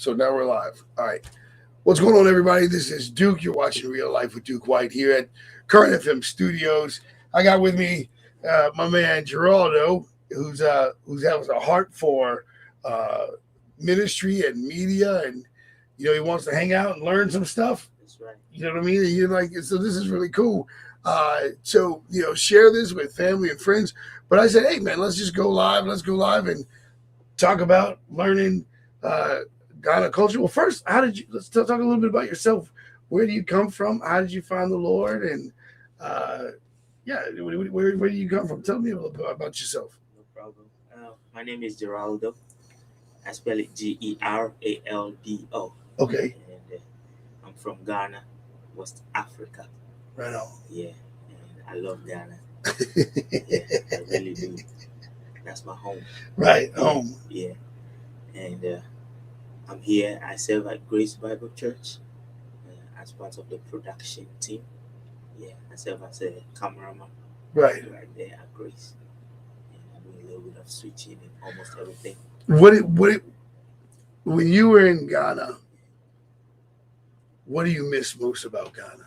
So now we're live. All right. What's going on, everybody? This is Duke. You're watching Real Life with Duke White here at Current FM Studios. I got with me my man Geraldo, who's has a heart for uh, ministry and media, and he wants to hang out and learn some stuff. That's right. You know what I mean? And you're like, so this is really cool. So share this with family and friends. But I said, hey man, let's just go live. Let's go live and talk about learning Ghana culture. Well, first, let's talk a little bit about yourself. Where do you come from? How did you find the Lord? And where do you come from? Tell me a little bit about yourself. No problem. My name is Geraldo. I spell it Geraldo. Okay. And I'm from Ghana, West Africa. Right on. Yeah, and I love Ghana. Yeah, I really do. That's my home. Right, home. Yeah, and I'm here. I serve at Grace Bible Church as part of the production team. Yeah, I serve as a cameraman. Right there at Grace. And I do a little bit of switching and almost everything. When you were in Ghana, what do you miss most about Ghana?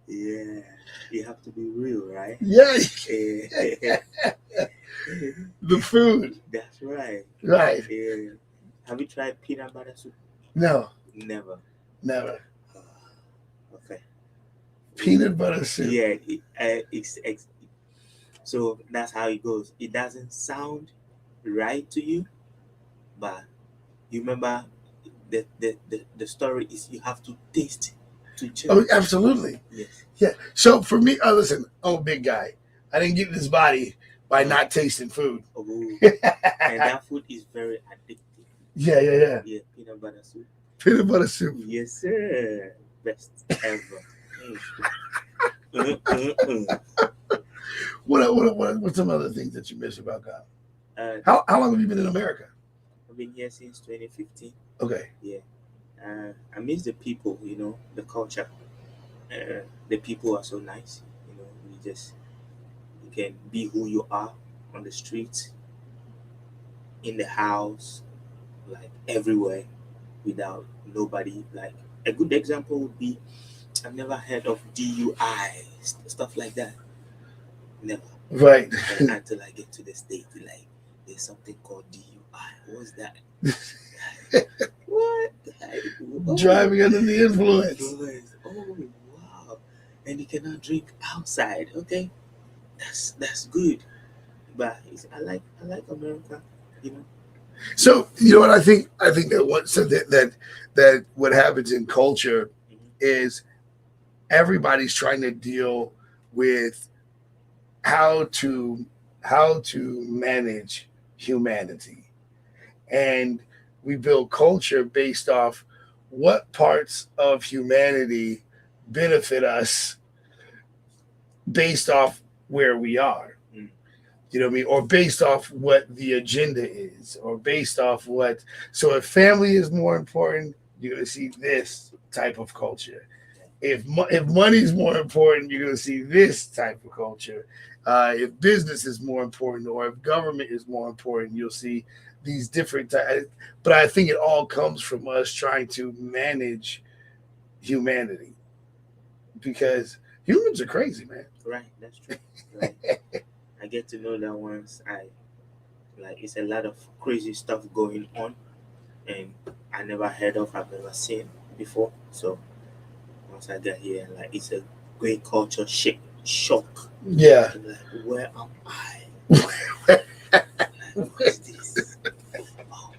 Yeah, you have to be real, right? Yeah. The food. That's right. Right. Yeah. Have you tried peanut butter soup? No. Never. Okay. Peanut butter soup. Yeah, so that's how it goes. It doesn't sound right to you, but you remember the story is you have to taste to change. Oh, absolutely. Yes. Yeah. So for me, listen, I'm a big guy. I didn't get this body by not tasting food. Oh, and that food is very addictive. Yeah. Yeah, peanut butter soup. Peanut butter soup. Yes, sir. Best ever. What's some other things that you miss about Ghana? How long have you been in America? I've been here since 2015. Okay. Yeah. I miss the people, the culture. The people are so nice. You can be who you are on the streets, in the house, like everywhere, without nobody. Like a good example would be, I've never heard of DUI, stuff like that. Never. Right. Until I get to the state, like there's something called DUI. What's that? What? Driving under the influence. Oh wow! And you cannot drink outside. Okay, that's good. But I like America. So you know what I think? I think that what happens in culture is everybody's trying to deal with how to manage humanity, and we build culture based off what parts of humanity benefit us based off where we are. You know what I mean? Or based off what the agenda is, or based off what. So if family is more important, you're going to see this type of culture. If money is more important, you're going to see this type of culture. If business is more important, or if government is more important, you'll see these different types. But I think it all comes from us trying to manage humanity, because humans are crazy, man. Right, that's true. Right. I get to know that once it's a lot of crazy stuff going on, and I've never seen before. So once I get here, it's a great culture shock. Yeah. Where am I? What's this? Oh.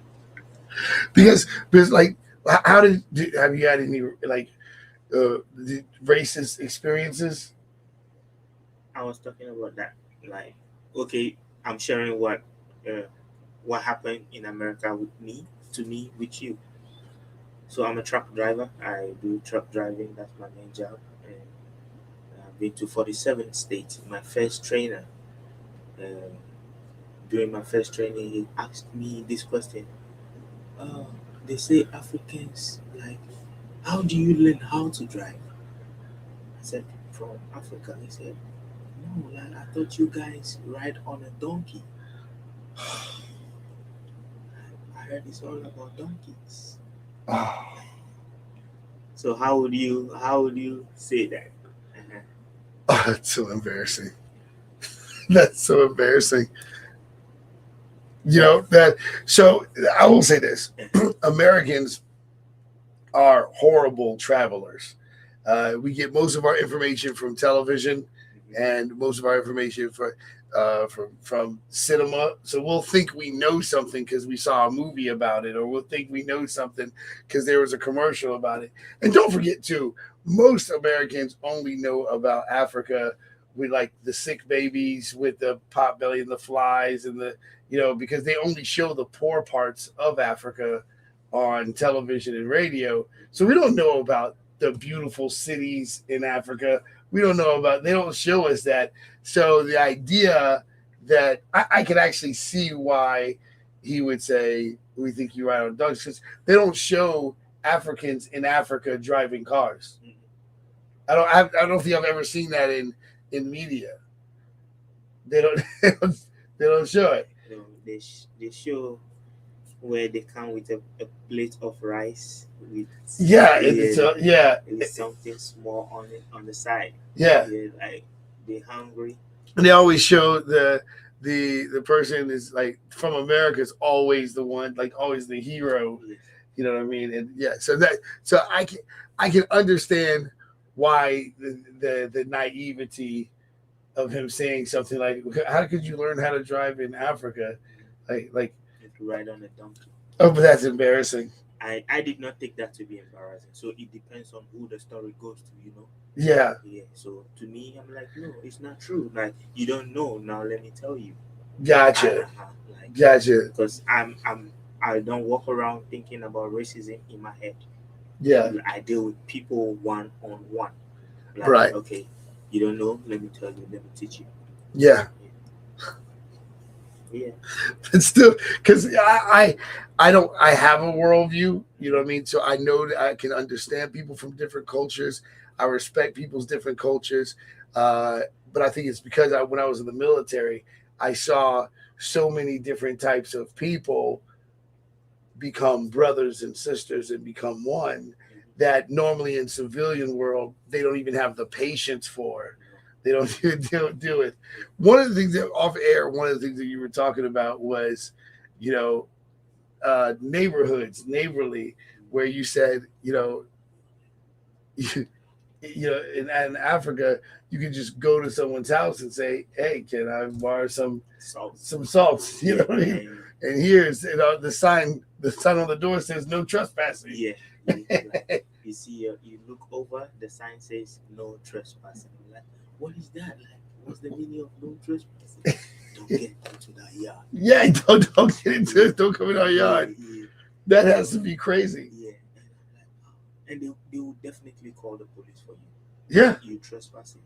Because have you had any racist experiences? I was talking about that. Okay, I'm sharing what happened in America with you. So I'm a truck driver. I do truck driving. That's my main job. And I've been to 47 states. My first trainer, during my first training, he asked me this question. They say Africans, how do you learn how to drive? I said, from Africa. He said, no, I thought you guys ride on a donkey. heard it's all about donkeys. Oh, So how would you say that? that's so embarrassing. That's so embarrassing. You know that. So I will say this: Americans are horrible travelers. We get most of our information from television, and most of our information from cinema. So we'll think we know something because we saw a movie about it, or we'll think we know something because there was a commercial about it. And don't forget too, most Americans only know about Africa with like the sick babies with the pot belly and the flies and the because they only show the poor parts of Africa on television and radio. So we don't know about the beautiful cities in Africa. We don't know about, they don't show us that. So the idea that I can actually see why he would say, we think you ride on dogs, because they don't show Africans in Africa driving cars. I don't think I've ever seen that in media. They don't, they don't show it. They show where they come with a plate of rice with something small on it on the side. Yeah. Like they're hungry. And they always show the person is like from America is always the one, like always the hero. Yes. You know what I mean? And yeah, so I can understand why the naivety of him saying something like, how could you learn how to drive in Africa? Like to ride on a donkey. Oh, but that's embarrassing. I did not take that to be embarrassing. So it depends on who the story goes to. Yeah. Yeah. So to me, I'm like, no, it's not true. Like you don't know. Now let me tell you. Gotcha. Gotcha. Because I don't walk around thinking about racism in my head. Yeah. I deal with people one on one. Right. Okay. You don't know. Let me tell you. Let me teach you. Yeah. Yeah. But still, because I have a worldview, you know what I mean? So I know that I can understand people from different cultures. I respect people's different cultures. But I think it's because when I was in the military, I saw so many different types of people become brothers and sisters and become one that normally in civilian world, they don't even have the patience for. They don't do it. One of the things that off air, one of the things that you were talking about was, neighborhoods, neighborly, where you said, in Africa, you can just go to someone's house and say, "Hey, can I borrow some salt?" You know what I mean? And here's the sign on the door says no trespassing. Yeah. You see, you look over, the sign says no trespassing. Like, what is that? Like, what's the meaning of no trespassing? Don't get into that yard. Yeah, don't get into it. Don't come in our yard. Yeah. That has to be crazy. Yeah. And they will definitely call the police for you. Yeah. You trespassing.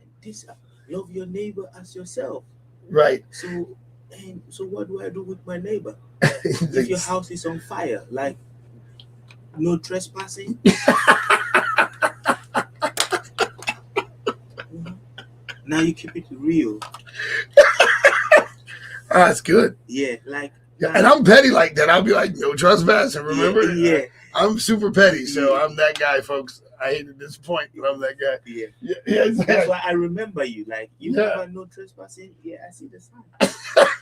And this, love your neighbor as yourself. Right. So what do I do with my neighbor? If your house is on fire, like no trespassing. Now you keep it real. That's good. Yeah, like. Yeah, and I'm petty like that. I'll be like, no trespassing. Remember? Yeah. I'm super petty, so I'm that guy, folks. I hate to disappoint, but I'm that guy. Yeah. That's why I remember you. Like, you never no trespassing. Yeah, I see the sign.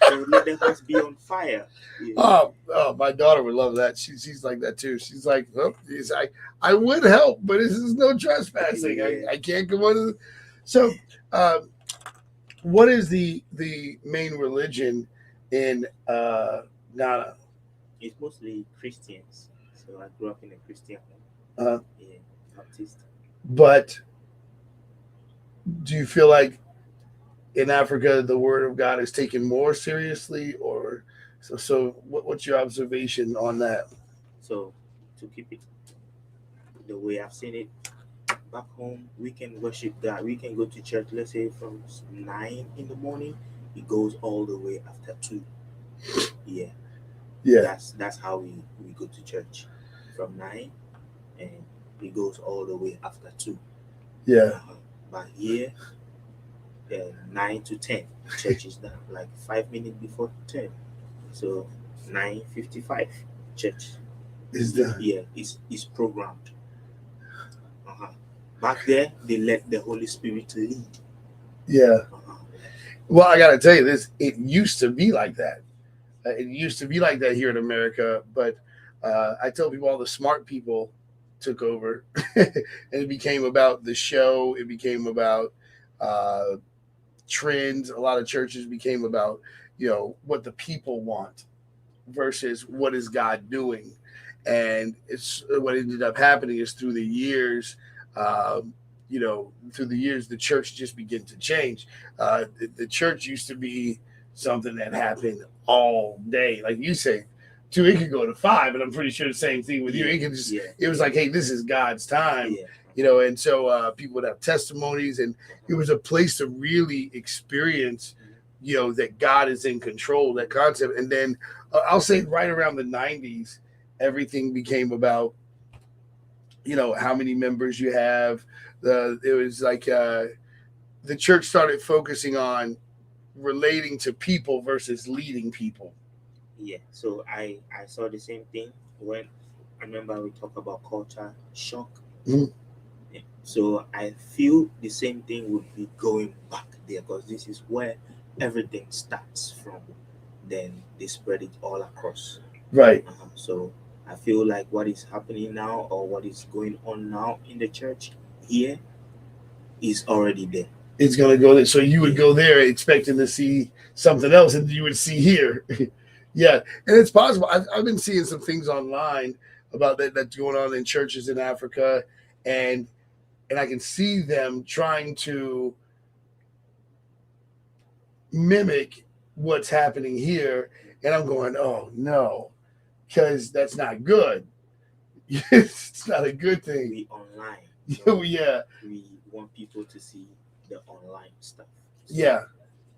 So let the house be on fire. Yeah. Oh, my daughter would love that. She's like that too. She's like, oh, I would help, but this is no trespassing. Yeah. I can't come on. So, what is the main religion in Ghana? It's mostly Christians. So I grew up in a Christian home. Yeah, Baptist. But do you feel like in Africa the Word of God is taken more seriously, or so? What's your observation on that? So to keep it the way I've seen it, back home we can worship God. We can go to church. Let's say from 9 in the morning, it goes all the way after 2. Yeah. That's how we go to church, from 9, and it goes all the way after 2. Yeah. But here, 9 to 10, church is done, like 5 minutes before 10. So 9:55 church. Is the Yeah, it's programmed. Uh-huh. Back there, they let the Holy Spirit lead. yeah. Uh-huh. Well, I got to tell you this. It used to be like that. It used to be like that here in America, but I tell people all the smart people took over, and it became about the show. It became about uh, trends. A lot of churches became about what the people want versus what is God doing, and it's what ended up happening is through the years. Through the years, the church just began to change. The church used to be something that happened all day, like you say. Two, it could go to five, and I'm pretty sure the same thing with you. Yeah, It could just, yeah, it was like, hey, this is God's time, yeah. and so people would have testimonies, and it was a place to really experience, that God is in control, that concept. And then I'll say right around the 90s, everything became about, how many members you have. It was like the church started focusing on relating to people versus leading people. Yeah, so I saw the same thing when I remember we talk about culture shock. Mhm. Yeah. So I feel the same thing would be going back there because this is where everything starts from. Then they spread it all across. Right. So I feel like what is happening now or what is going on now in the church here is already there. It's going to go there. So you would go there expecting to see something else, and you would see here. Yeah, and it's possible. I've been seeing some things online about that's going on in churches in Africa, and I can see them trying to mimic what's happening here, and I'm going, oh no, because that's not good. It's not a good thing. We online. Oh yeah, We want people to see the online stuff. So, yeah,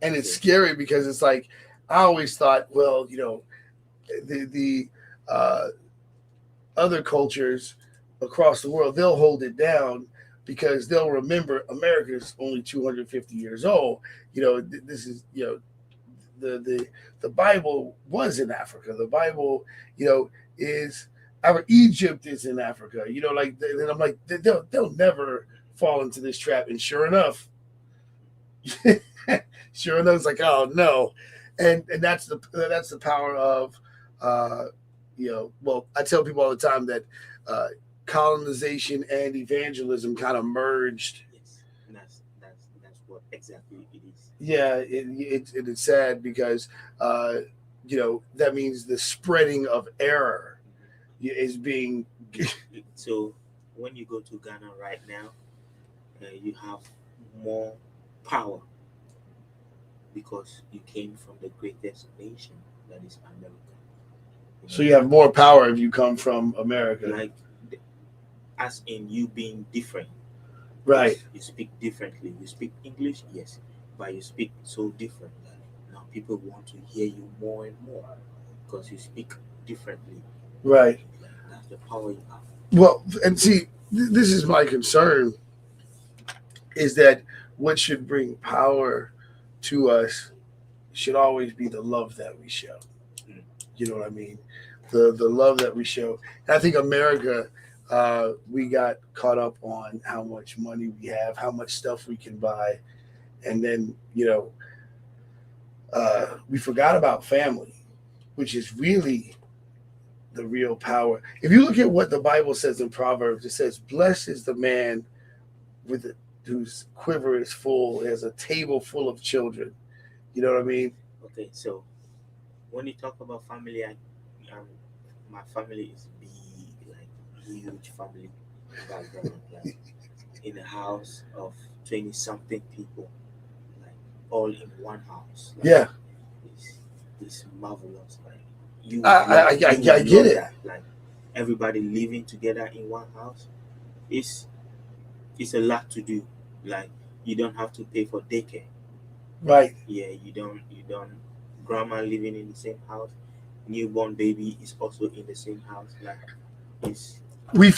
and it's so, scary because it's like I always thought, well, the other cultures across the world, they'll hold it down because they'll remember America's only 250 years old. This is the Bible was in Africa. The Bible, is our Egypt is in Africa. Then I'm like they'll never fall into this trap. And sure enough, it's like, oh no, and that's the power of well, I tell people all the time that colonization and evangelism kind of merged. yes, and that's what exactly it is. Yeah, it's sad because that means the spreading of error is being. So when you go to Ghana right now, you have more power because you came from the greatest nation that is America. So you have more power if you come from America, Like, as in you being different. right? You speak differently. You speak English, yes, but you speak so different that now people want to hear you more and more because you speak differently. Right. Like, that's the power you have. Well, and see, this is my concern: is that what should bring power to us should always be the love that we show. Mm. You know what I mean? The love that we show. And I think America, we got caught up on how much money we have, how much stuff we can buy, and then we forgot about family, which is really the real power. If you look at what the Bible says in Proverbs, it says, "Blessed is the man whose quiver is full, has a table full of children." You know what I mean? Okay, so when you talk about family, my family is big, like huge family background, like in a house of 20 something people, like all in one house. Like, Yeah, it's marvelous. Like you, I get it. that. Like everybody living together in one house, it's a lot to do. Like you don't have to pay for daycare. Right. Yeah, you don't. Grandma living in the same house, newborn baby is also in the same house. Like We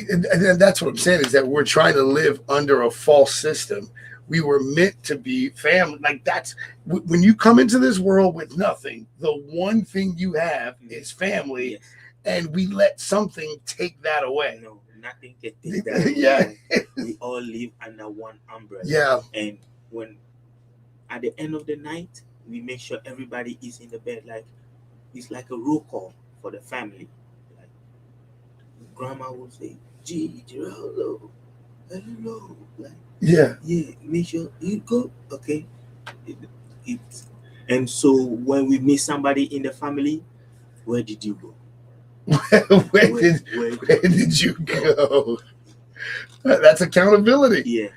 and that's what I'm saying is that we're trying to live under a false system We were meant to be family. Like that's when you come into this world with nothing, the one thing you have is family, Yes. and we let something take that away. No, nothing can take that away. Yeah. Like, we all live under one umbrella. Yeah. And when at the end of the night, we make sure everybody is in the bed. Like it's like a roll call for the family. Like grandma will say, "Gee, hello, hello." Like Yeah. make sure you go. Okay. It, and so when we meet somebody in the family, where did you go? where did you go? That's accountability. Yeah.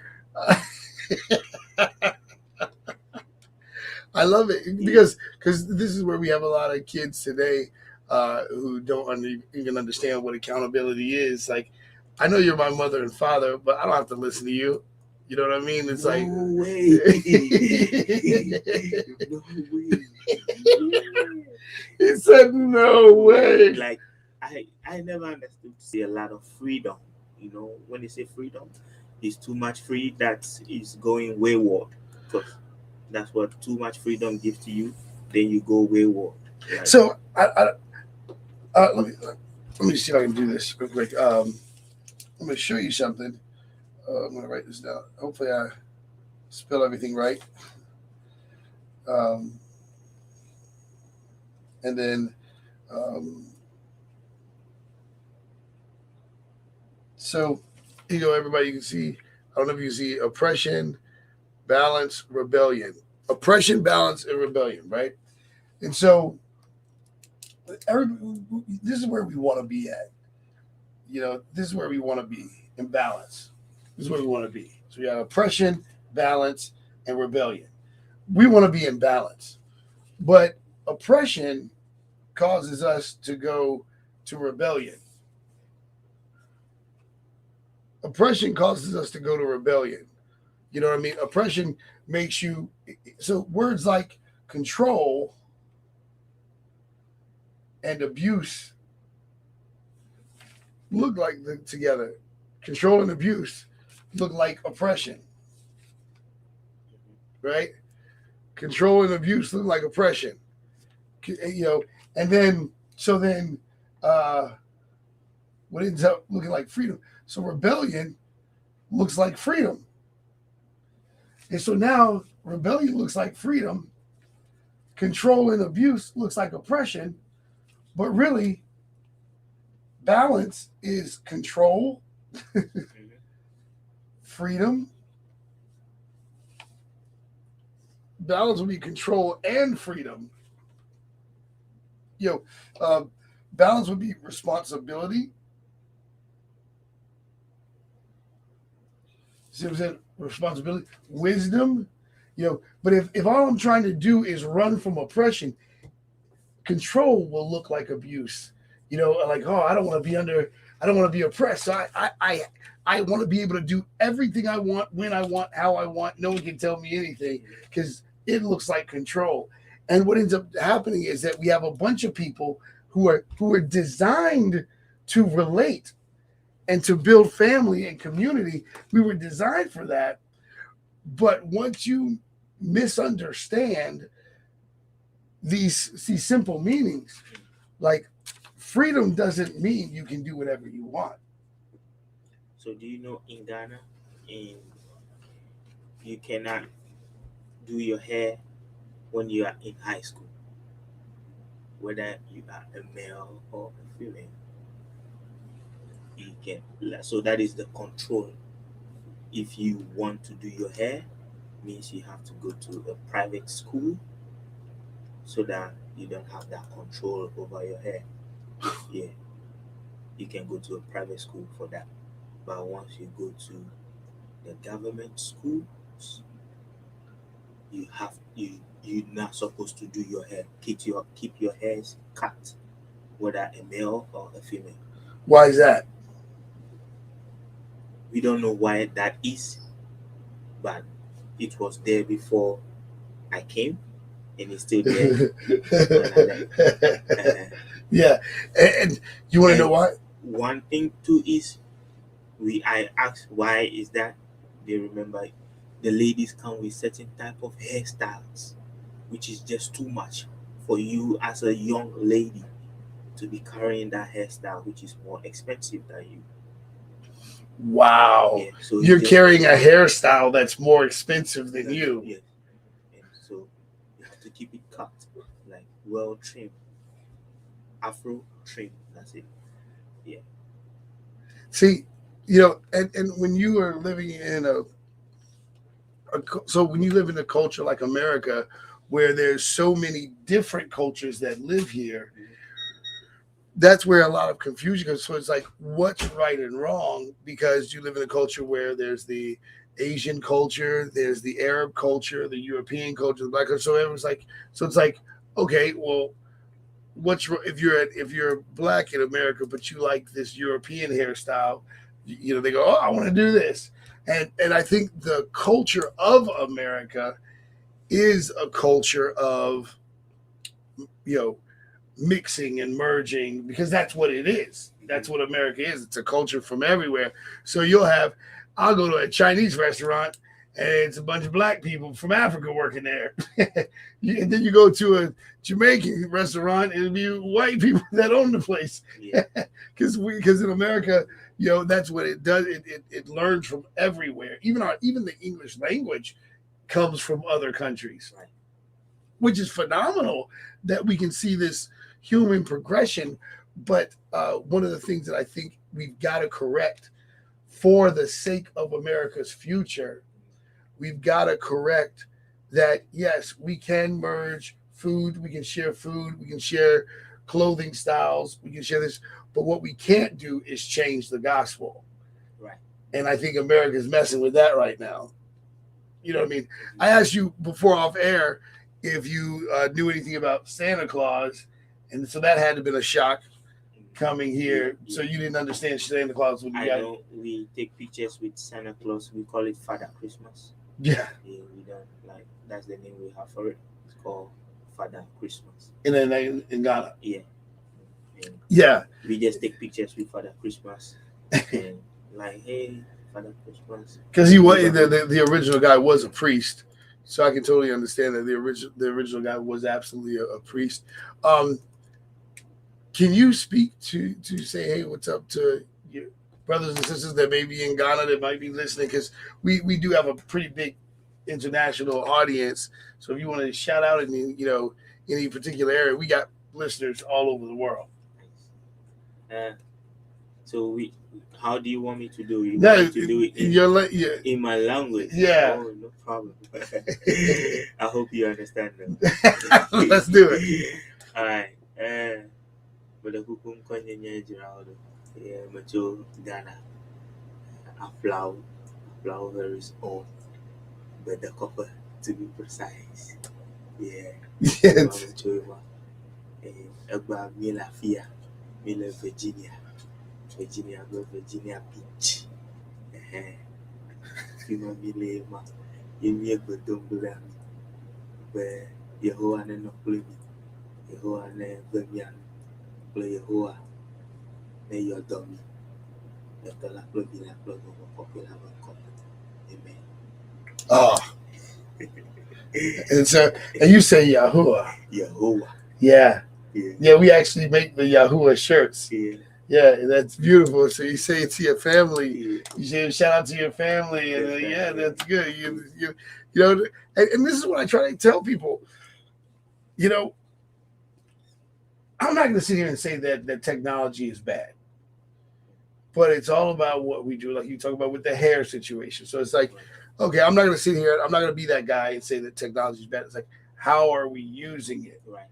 I love it because this is where we have a lot of kids today who don't even understand what accountability is. Like, I know you're my mother and father, but I don't have to listen to you. You know what I mean? It's No like way. No way. He said, "No way." Like I never understood. See a lot of freedom. You know, when they say freedom, it's too much free that is going wayward. Because that's what too much freedom gives to you. Then you go wayward. Like, So let me see if I can do this real quick. I'm going to show you something. I'm going to write this down. Hopefully, I spell everything right. And then, so you know, everybody, you can see. I don't know if you see oppression, balance, rebellion. Oppression, balance, and rebellion, right? And so, this is where we want to be at. You know, this is where we want to be in balance. This is where we want to be. So we have oppression, balance, and rebellion. We want to be in balance. But oppression causes us to go to rebellion. Oppression causes us to go to rebellion. You know what I mean? Oppression makes you, so words like control and abuse look like together. Control and abuse look like oppression, right? Control and abuse look like oppression, you know. And then what ends up looking like freedom? So rebellion looks like freedom, and so now rebellion looks like freedom. Control and abuse looks like oppression, but really, balance is control, freedom. Balance would be control and freedom. You know, balance would be responsibility. See what I'm saying? Responsibility, wisdom. You know, but if all I'm trying to do is run from oppression, control will look like abuse. You know, like, oh, I don't want to be oppressed. So I want to be able to do everything I want, when I want, how I want. No one can tell me anything because it looks like control. And what ends up happening is that we have a bunch of people who are designed to relate and to build family and community. We were designed for that. But once you misunderstand these simple meanings, like freedom doesn't mean you can do whatever you want. So do you know in Ghana, you cannot do your hair when you are in high school, whether you are a male or a female. You can. So that is the control. If you want to do your hair, means you have to go to a private school so that you don't have that control over your hair. Yeah, you can go to a private school for that. But once you go to the government schools, you're not supposed to do your hair. Keep your hairs cut, whether a male or a female. Why is that? We don't know why that is, but it was there before I came, and it's still there when I left. Yeah, and you want to know why? One thing too is I asked why is that. They remember the ladies come with certain type of hairstyles, which is just too much for you as a young lady to be carrying that hairstyle, which is more expensive than you. Wow. Yeah, so You're just carrying a hairstyle that's more expensive than you. yeah, and so you have to keep it cut, like well trimmed, afro trim. That's it. Yeah. See, and when you are living in so when you live in a culture like America, where there's so many different cultures that live here, that's where a lot of confusion goes. So it's like, what's right and wrong? Because you live in a culture where there's the Asian culture, there's the Arab culture, the European culture, the black culture. So everyone's like, so it's like, okay, well, if you're black in America, but you like this European hairstyle, they go, oh, I want to do this, and I think the culture of America is a culture of you know mixing and merging, because that's what it is. That's what America is. It's a culture from everywhere. So I'll go to a Chinese restaurant and it's a bunch of black people from Africa working there. And then you go to a Jamaican restaurant and it'll be white people that own the place. Yeah. Because in America, that's what it does. It learns from everywhere. Even the English language comes from other countries, Right. which is phenomenal that we can see this human progression. But one of the things that I think we've got to correct for the sake of America's future, we've got to correct that, yes, we can merge food, we can share clothing styles, we can share this, but what we can't do is change the gospel. Right. And I think America's messing with that right now. You know what I mean? I asked you before off air if you knew anything about Santa Claus, and so that had to have been a shock coming here. Yeah. So you didn't understand Santa Claus when you I got know we take pictures with Santa Claus. We call it Father Christmas. Yeah. Yeah, we don't like that's the name we have for it. It's called Father Christmas. In Ghana. Yeah. And Yeah. we just take pictures with Father Christmas and like, hey, Father Christmas. Because the original guy was a priest, so I can totally understand that the original guy was absolutely a priest. Can you speak to say, hey, what's up to your brothers and sisters that may be in Ghana that might be listening? Because we do have a pretty big international audience. So if you want to shout out in any particular area, we got listeners all over the world. So how do you want me to do it? You want me to do it in my language? Yeah. Oh, no problem. I hope you understand that. Let's do it. All right. But the hukum konye jiraudo. Yeah, macho Ghana. A flower very small, but the copper to be precise. Yeah. Yes. Eba Mila Fia, Mila Virginia Beach. Fima Milema, Yemia Bedumbula, where Yehoah and Noplemi, Yehoah and Vermian, play Yehoah, may your dummy, the Plabila plug of a popular couple. Amen. Oh. And you say Yahuwah. Yehoah. Yeah. Yeah, we actually make the Yahuwah shirts. Yeah. Yeah, that's beautiful. So you say it to your family. Yeah. You say shout out to your family, and yeah, that's good. And this is what I try to tell people. I'm not going to sit here and say that technology is bad, but it's all about what we do. Like you talk about with the hair situation. So it's like, okay, I'm not going to sit here. I'm not going to be that guy and say that technology is bad. It's like, how are we using it? Right.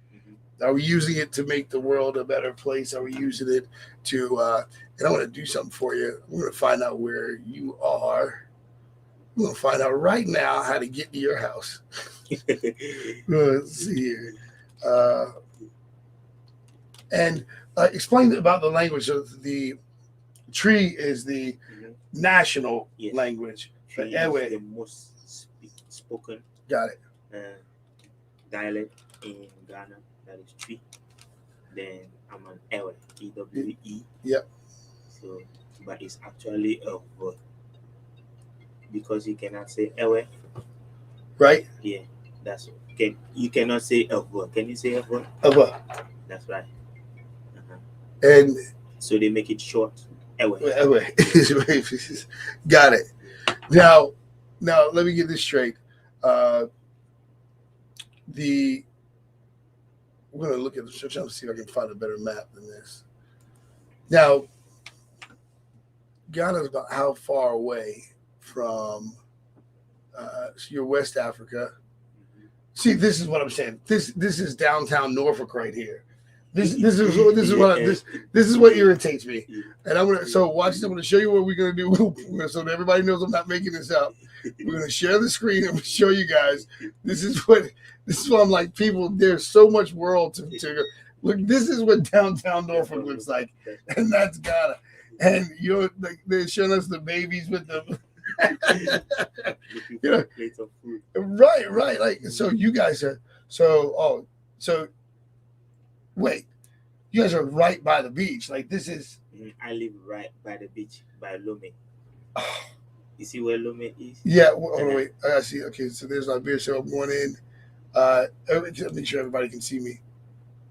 Are we using it to make the world a better place? Are we using it to, and I want to do something for you. We're going to find out where you are. We're going to find out right now how to get to your house. Let's see here. And explain about the language. So the Tree is the national language. Tree is the most spoken Got it. dialect in Ghana. That is Tree. Then I'm an Ewe, E-W-E. Yep. So, but it's actually a word. because you cannot say ewe. right? Yeah, that's you cannot say ewe. Can you say ewe? Ewe. That's right. Uh-huh. And So they make it short. Ewe. got it. Now let me get this straight. We're gonna look at the church and see if I can find a better map than this. Now, Ghana is about how far away from your West Africa? See, this is what I'm saying. This is downtown Norfolk right here. This is what irritates me. And I'm gonna watch this. I'm gonna show you what we're gonna do so that everybody knows I'm not making this up. We're gonna share the screen and show you guys. This is what I'm like. People, there's so much world to look. This is what downtown Norfolk looks like, and that's Ghana. And like they're showing us the babies with the. Right. Like so, you guys are wait, you guys are right by the beach. Like this is. I live right by the beach by Lome. You see where Lome is? Yeah. Hold on, wait. I see. Okay, so there's my beer. So I'm going in. Make sure everybody can see me.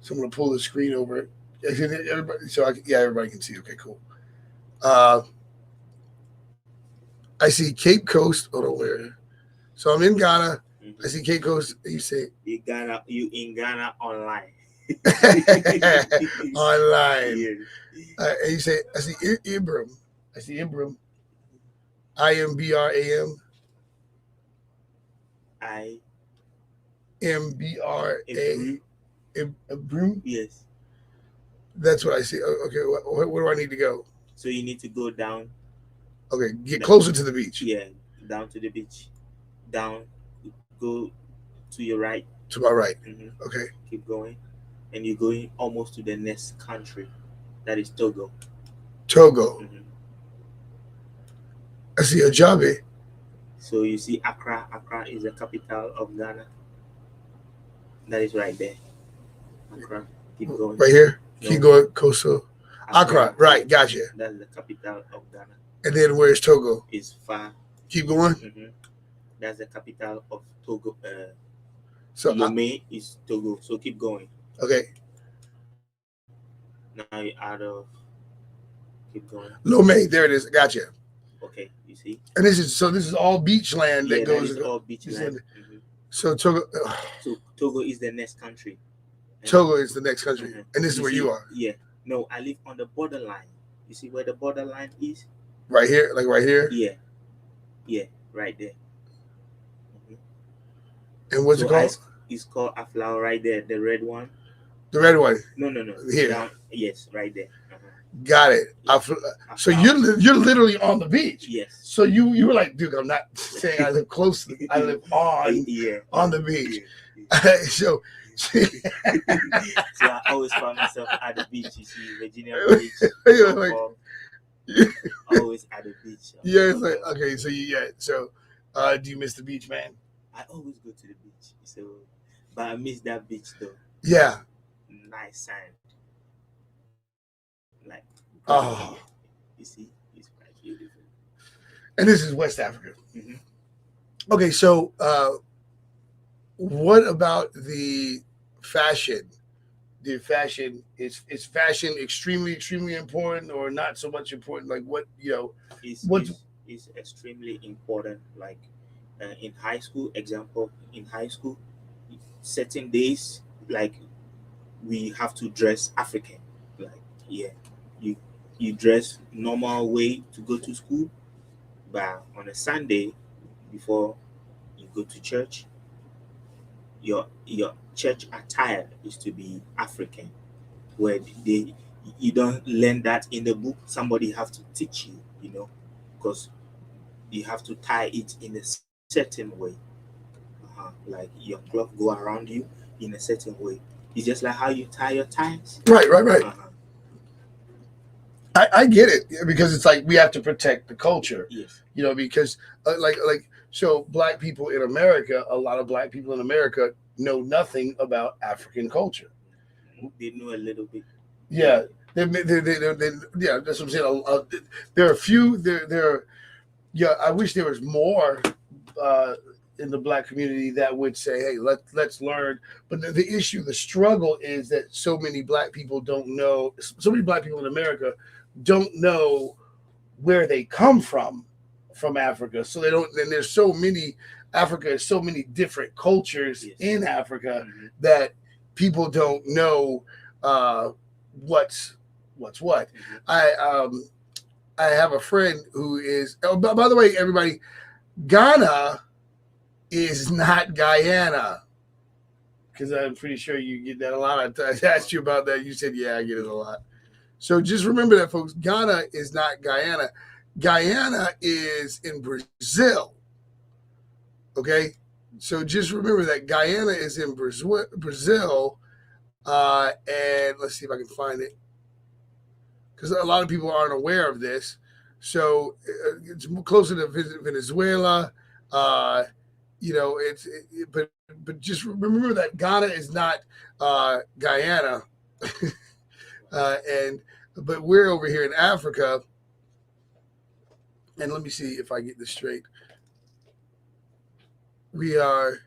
So I'm gonna pull the screen over. Everybody. So everybody can see. Okay, cool. I see Cape Coast. Hold on, where? So I'm in Ghana. I see Cape Coast. You say you in Ghana online. Online. Yeah. And you say I see Ibram. I see Ibram. IMBRAM. IMBRA. Ibram. Yes. That's what I see. Okay, where do I need to go? So you need to go down. Okay, get closer to the beach. Yeah, down to the beach. Down, go to your right. To my right. Mm-hmm. Okay. Keep going. And you're going almost to the next country. That is Togo. Togo. Mm-hmm. I see Ajabe. So you see Accra. Accra is the capital of Ghana. That is right there. Accra. Keep going. Right here? No. Keep going, Coastal. Accra. Right, gotcha. That's the capital of Ghana. And then where's Togo? It's far. Keep going. Mm-hmm. That's the capital of Togo. So Lome is Togo. So keep going. Okay. Now you're out of. Keep going. Lome, there it is. Gotcha. Okay, you see. And this is all beach land that goes. That is all beach land. Mm-hmm. So Togo. So Togo is the next country. Togo is the next country, Mm-hmm. and this is where you are. Yeah. No, I live on the borderline. You see where the borderline is? Right here, like right here. Yeah, right there. Mm-hmm. And what's it called? It's called Aflao right there, the red one. The red one. No. Here. Down, yes, right there. Got it. Yeah. So you're literally on the beach. Yes. So you were like, dude, I'm not saying I live close. I live on the beach. Yeah. So I always find myself at the beach. You see, Virginia Beach. Always at the beach. Yeah, it's like okay. So So, do you miss the beach, man? I always go to the beach. So, but I miss that beach though. Yeah. Nice sand. Like. Oh. You see, it's quite beautiful. And this is West Africa. Mm-hmm. Okay, so what about the fashion? The fashion is fashion extremely important or not so much important? Like what is extremely important. Like in high school, example, in high school, certain days like we have to dress African. Like you dress normal way to go to school, but on a Sunday before you go to church, your church attire is to be African, where you don't learn that in the book. Somebody have to teach you, because you have to tie it in a certain way. Like your cloth go around you in a certain way. It's just like how you tie your ties. Right. I get it because it's like we have to protect the culture. Yes. Because so black people in America, a lot of black people in America know nothing about African culture. They know a little bit. Yeah, they yeah, that's what I'm saying. There are a few. There yeah, I wish there was more uh, in the black community that would say, "Hey, let's learn." But the issue, the struggle, is that so many black people don't know. So many black people in America don't know where they come from Africa. So they don't. And there's so many. Africa has so many different cultures Yes. in Africa Mhm. that people don't know what's what. Mhm. I have a friend who is. Oh, by the way, everybody, Ghana is not Guyana, because I'm pretty sure you get that a lot. I asked you about that. You said, "Yeah, I get it a lot." So just remember that, folks. Ghana is not Guyana. Guyana is in Brazil. Okay, so just remember that Guyana is in Brazil, and let's see if I can find it, because a lot of people aren't aware of this. So it's closer to Venezuela. Uh, but just remember that Ghana is not Guyana, and but we're over here in Africa. And let me see if I get this straight. We are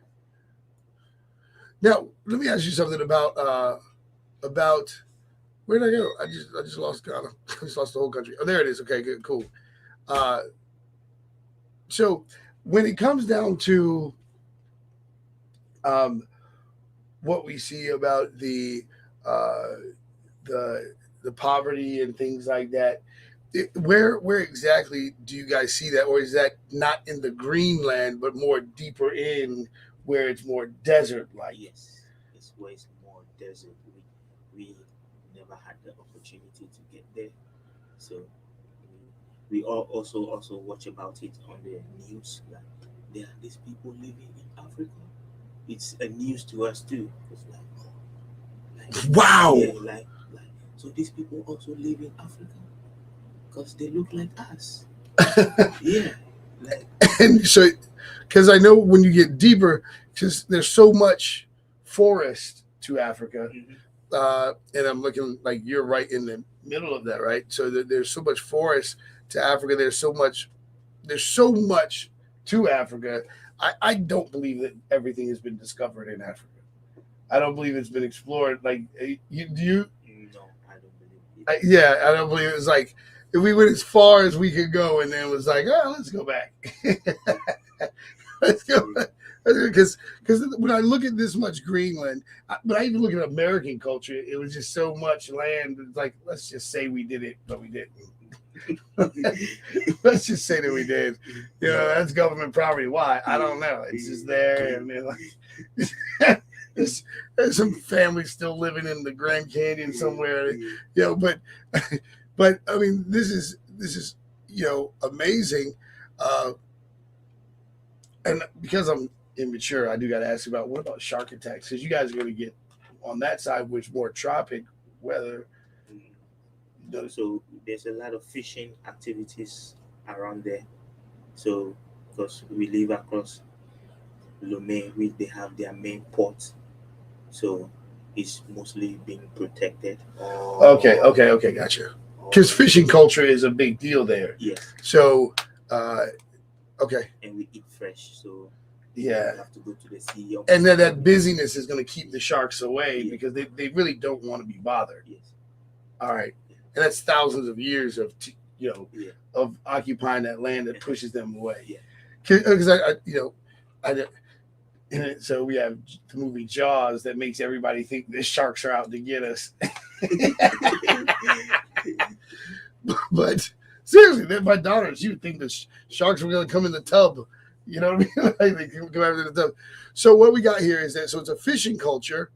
now. Let me ask you something about where did I go? I just lost Ghana. I just lost the whole country. Oh, there it is. Okay, good, cool. Uh, so when it comes down to um, what we see about uh, the poverty and things like that, where exactly do you guys see that, or is that not in the Greenland, but more deeper in where it's more desert like? Yes, it's where it's more desert. We never had the opportunity to get there, so we all also watch about it on the news. Like there are these people living in Africa. It's a news to us too. It's Wow. yeah, like so these people also live in Africa because they look like us. Yeah, like And so, because I know when you get deeper, because there's so much forest to Africa, mhm, and I'm looking like you're right in the middle of that, right? So there's so much forest to Africa. There's so much to Africa. I don't believe that everything has been discovered in Africa. I don't believe it's been explored. Like you, do you? no, I don't believe it. Yeah, I don't believe it's like if we went as far as we could go, and then it was like, oh, let's go back. Let's go. Because when I look at this much Greenland, but I even look at American culture, it was just so much land. It's like, let's just say we did it, but we didn't. Let's just say that we did. You know, that's government property. Why? I don't know. It's just there, and they're like, there's some families still living in the Grand Canyon somewhere. You know, but I mean, this is amazing. And because I'm immature, I do got to ask about what about shark attacks? Because you guys are going to get on that side, which more tropic weather. So there's a lot of fishing activities around there. So because we live across Lomé, they have their main port, so it's mostly being protected. Okay, gotcha. Because fishing culture is a big deal there. Yes. So, okay. And we eat fresh, so yeah, you have to go to the sea. And then that busyness is going to keep the sharks away because they really don't want to be bothered. Yes. All right. And that's thousands of years of of occupying that land that pushes them away. Yeah. Because so we have the movie Jaws that makes everybody think the sharks are out to get us. But seriously, my daughter, she would think the sharks were going to come in the tub. You know what I mean? Like they come out in the tub. So what we got here is that it's a fishing culture.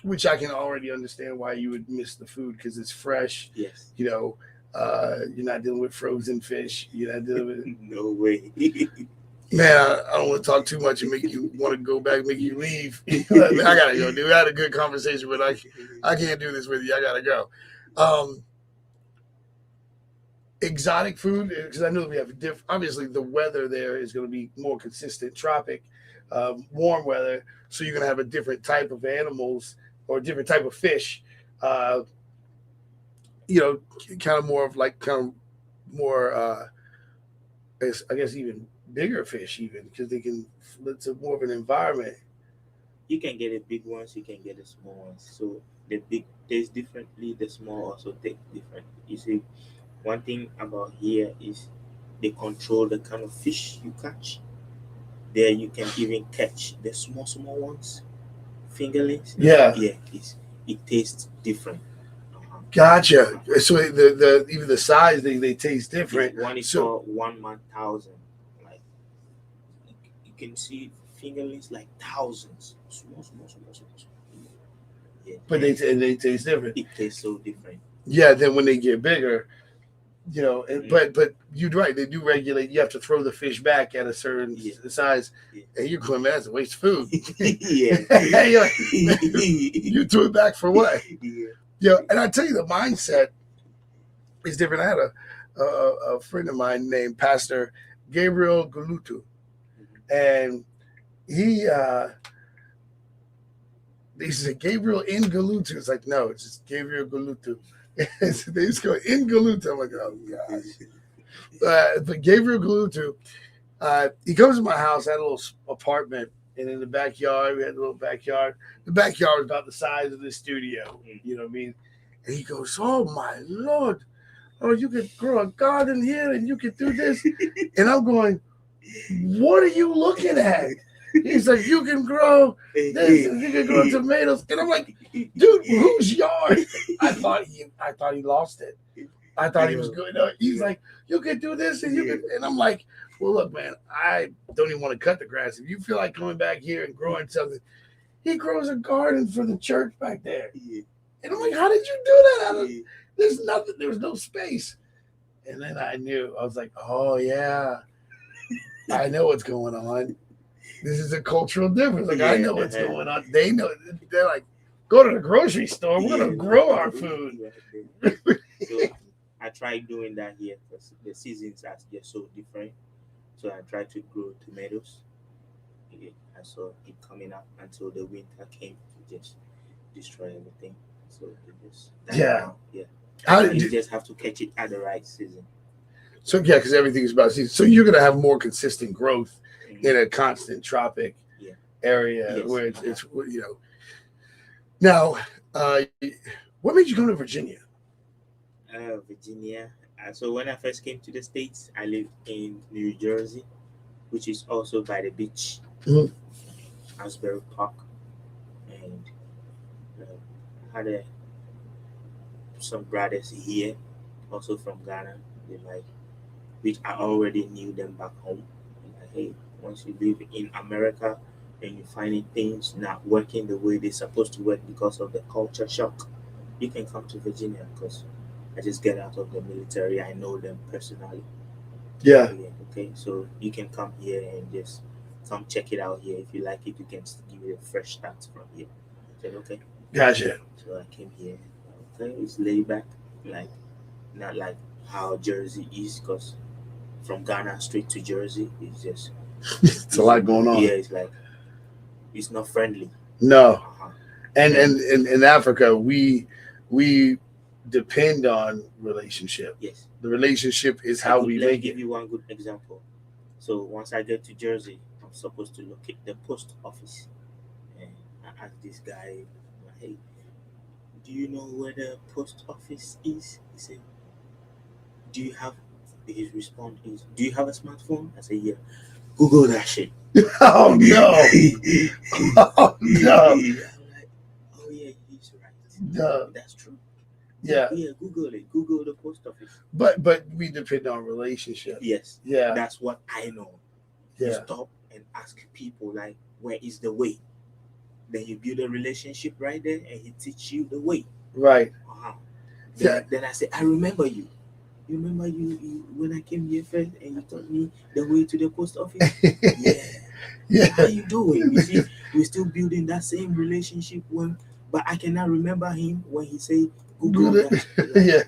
Which I can already understand why you would miss the food because it's fresh. Yes. You're not dealing with frozen fish. You're not dealing with no way. Man, I don't want to talk too much and make you want to go back, make you leave. I gotta go, dude. I had a good conversation, but I can't do this with you. I gotta go. Exotic food, because I know that we have obviously the weather there is going to be more consistent, tropic, warm weather. So you're going to have a different type of animals or a different type of fish, kind of more of like kind of more I guess even bigger fish even because they can it's a more of an environment. You can get the big ones, you can get the small ones. So the big taste differently, the small also taste differently. You see, one thing about here is they control the kind of fish you catch. There you can even catch the small ones, fingerlings. Yeah, Yeah, it tastes different. Uh-huh. gotcha. So the even the size they taste different. One is So called 1,000. Like you can see fingerlings like thousands, small. Yeah, but and they taste different. it tastes so different. Yeah, then when they get bigger, Mhm. but you're right. They do regulate. You have to throw the fish back at a certain Yeah, size, yeah, and you're going, man, that's a waste of food. yeah, You're like, you threw it back for what? yeah. And I tell you, the mindset is different. I had a friend of mine named Pastor Gabriel Galutu, Mhm. and he they said Gabriel in Galutu. It's like no, it's just Gabriel Galutu. So they just go in Galutu. I'm like, oh gosh. But Gabriel Galutu, he comes to my house. I had a little apartment, and in the backyard, we had a little backyard. The backyard was about the size of the studio. You know what I mean? And he goes, "Oh my Lord! Oh, you could grow a garden here, and you could do this." And I'm going, "What are you looking at?" He's like, "You can grow this, and you can grow tomatoes." And I'm like, "Dude, whose yard?" I thought he lost it. I thought he was good. He's like, "You can do this, and you can." And I'm like, "Well, look, man, I don't even want to cut the grass. If you feel like coming back here and growing something, he grows a garden for the church back there." And I'm like, "How did you do that? There's nothing. There was no space." And then I knew. I was like, "Oh yeah, I know what's going on. This is a cultural difference. Like I know what's going on. They know. They're like, go to the grocery store. We're gonna grow our food." So I tried doing that here because the seasons are just so different. So I tried to grow tomatoes. Yeah, I saw it coming up until the winter came to just destroy everything. So it just died Yeah. down. Yeah. How But did you just have to catch it at the right season. So yeah, because everything is about season. So you're gonna have more consistent growth Mhm. in a constant tropic Yeah. area Yes. where it's Now, what made you come to Virginia? Virginia. So when I first came to the States, I lived in New Jersey, which is also by the beach, Mhm. Asbury Park, and I had some brothers here, also from Ghana. They like, which I already knew them back home. And like, hey, once you live in America and you finding things not working the way they're supposed to work because of the culture shock, you can come to Virginia because I just get out of the military. I know them personally. Yeah, Yeah, okay, so you can come here and just come check it out here. If you like it, you can give it a fresh start from here. I said, okay. gotcha. So I came here. Okay, it's laid back, like not like how Jersey is, because from Ghana straight to Jersey, it's just It's a lot going on. yeah, it's like it's not friendly. No, Uh-huh. and in Africa, we depend on relationship. Yes, The relationship is how we let me make give it. you one good example. So once I get to Jersey, I'm supposed to locate the post office, and I asked this guy, hey, do you know where the post office is? He said, do you have? His response is, do you have a smartphone? I said, yeah. Google that shit. Oh no! Oh no! I'm like, oh yeah, he's right. No. That's true. Yeah, Yeah, Google it. Google the post office. but we depend on relationship. Yes, Yeah, that's what I know. You yeah, stop and ask people like, where is the way? Then you build a relationship right there, and he teach you the way. right. Uh-huh. Yeah, Then I say, I remember you. You remember you when I came here first, and you taught me the way to the post office. Yeah. yeah. How you doing? You see, we're still building that same relationship but I cannot remember him when he say Google Good. that. Like, Yeah.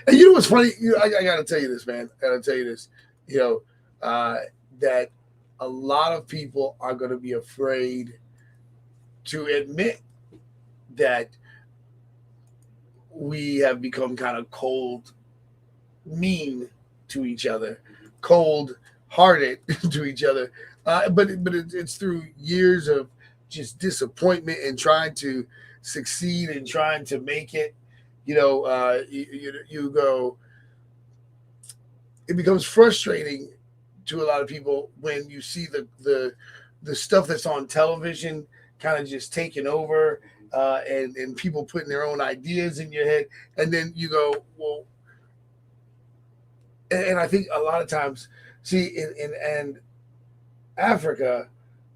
And you know what's funny? I got to tell you this, man. I got to tell you this. That a lot of people are going to be afraid to admit that we have become kind of cold, mean to each other, cold-hearted to each other. It's through years of just disappointment and trying to succeed and trying to make it. You go. It becomes frustrating to a lot of people when you see the stuff that's on television kind of just taking over, and people putting their own ideas in your head, and then you go, well. And I think a lot of times, see, in Africa,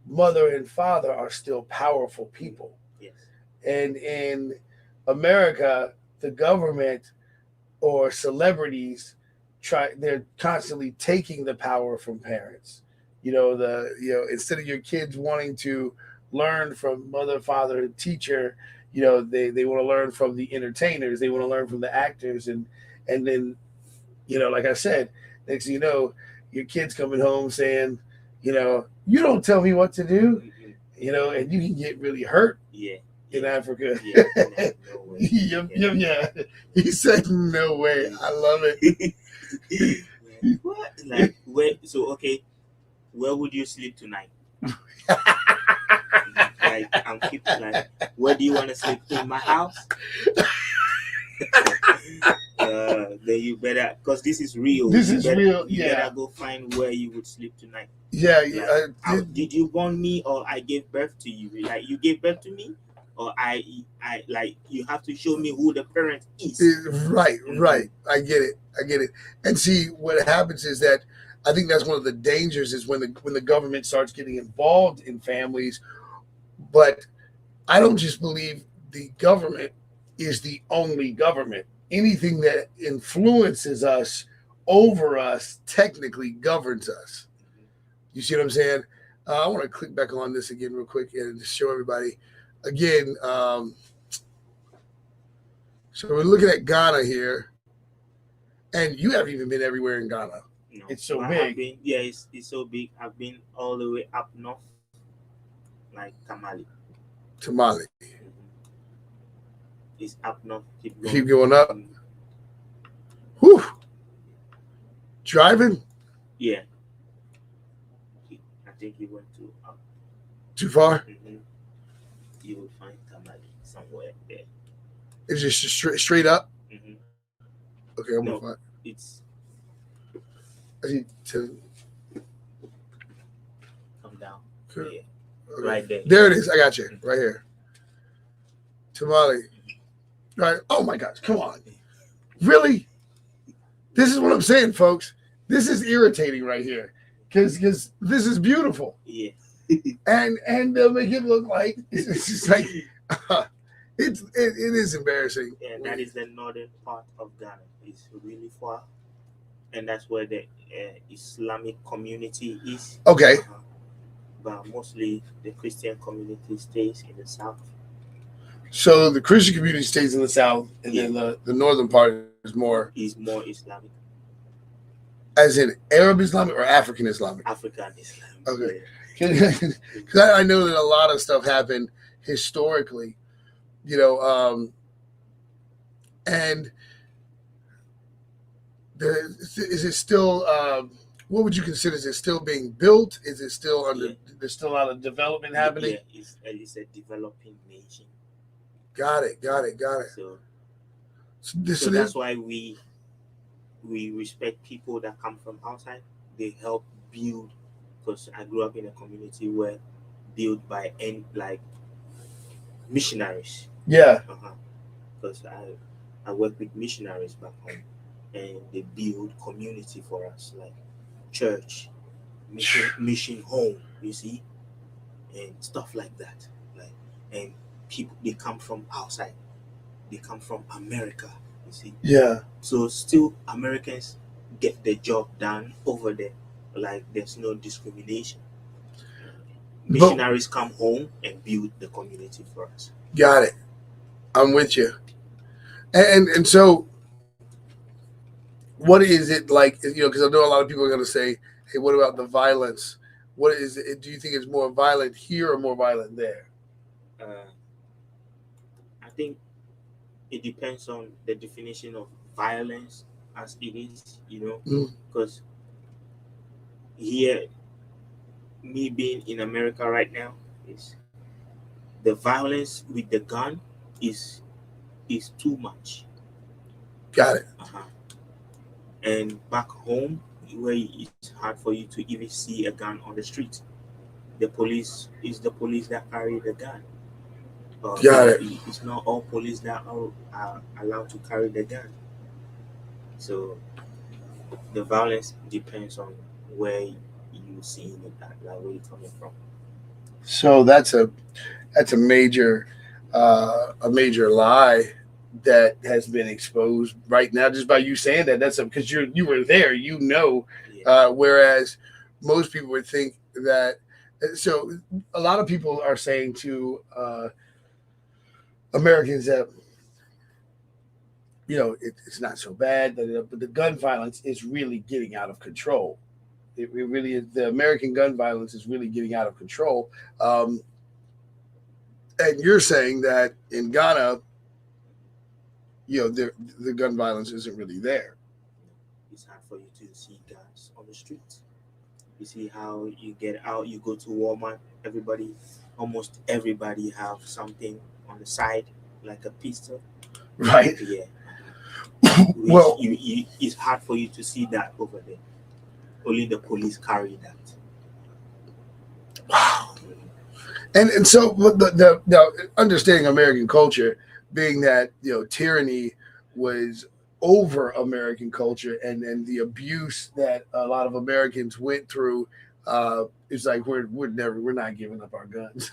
mother and father are still powerful people. Yes. And in America, the government or celebrities they're constantly taking the power from parents. Instead of your kids wanting to learn from mother, father, and teacher, they want to learn from the entertainers, they want to learn from the actors, and then, like I said, next thing you know, your kid's coming home saying, you don't tell me what to do, and you can get really hurt. Yeah. In Africa. Yeah. No way. Yeah. He said, no way. I love it. What? Like, where would you sleep tonight? Like, I'm keeping like, where do you want to sleep? In my house? Then you better, because this is real. Real. You Yeah. better go find where you would sleep tonight. Yeah. Did you born me, or I gave birth to you? Like, you gave birth to me, or I like, you have to show me who the parent is. Right. I get it. And see, what happens is that I think that's one of the dangers is when the government starts getting involved in families. But I don't just believe the government is the only government. Anything that influences us over us technically governs us. You see what I'm saying? I want to click back on this again real quick and just show everybody again. So we're looking at Ghana here, and you haven't even been everywhere in Ghana. No, It's so but big. It's so big. I've been all the way up north, like Tamale. It's up north. Keep going up. Whew. Driving? Yeah. I think he went too far. Mm-hmm. You will find Tamale somewhere there. It's just straight up. Mm-hmm. Okay, I'm gonna find. It's. I need to come down. Okay. Yeah. Right there. There it is. I got you right here. Tamale. Right. Oh my gosh! Come on. Really? This is what I'm saying, folks. This is irritating right here, because this is beautiful. Yeah. and they'll make it look like it's just like it is embarrassing. Yeah, that is the northern part of Ghana. It's really far, and that's where the Islamic community is. Okay. But mostly the Christian community stays in the south. So the Christian community stays in the south, and then the northern part is more Islamic. As in Arab Islamic or African Islamic? African Islamic. Okay. Because I know that a lot of stuff happened historically, and is it still? What would you consider? Is it still being built? Is it still under? Yeah. There's still a lot of development happening. Yeah, it's a developing nation. Got it. So that's why we respect people that come from outside. They help build. Because I grew up in a community where built by missionaries. Yeah. Because I work with missionaries back home, and they build community for us, like church, mission home, you see, and stuff like that. And people, they come from outside. They come from America, you see. Yeah. So still Americans get the job done over there. Like, there's no discrimination. Missionaries come home and build the community for us. Got it. I'm with you. And so, what is it like? Because I know a lot of people are going to say, "Hey, what about the violence? What is it? Do you think it's more violent here or more violent there?" I think it depends on the definition of violence as it is, Mm. because here, me being in America right now, is the violence with the gun is too much. Got it. Uh-huh. And back home, where it's hard for you to even see a gun on the street, the police that carry the gun. Got it. It's not all police that are allowed to carry the gun. So the violence depends on where you seeing it at, like where you're coming from. So that's a major lie that has been exposed right now just by you saying that. That's because you were there, Yeah. whereas most people would think that. So a lot of people are saying to Americans that it's not so bad, but the gun violence is really getting out of control. It really is. The American gun violence is really getting out of control. Um, and you're saying that in Ghana, the gun violence isn't really there. It's hard for you to see guns on the street. You see how you get out, you go to Walmart, almost everybody have something on the side, like a pistol. Right. Yeah. Well, It's hard for you to see that over there. Only the police carry that. wow. And so the understanding American culture being that tyranny was over American culture, and the abuse that a lot of Americans went through, it's like we're not giving up our guns.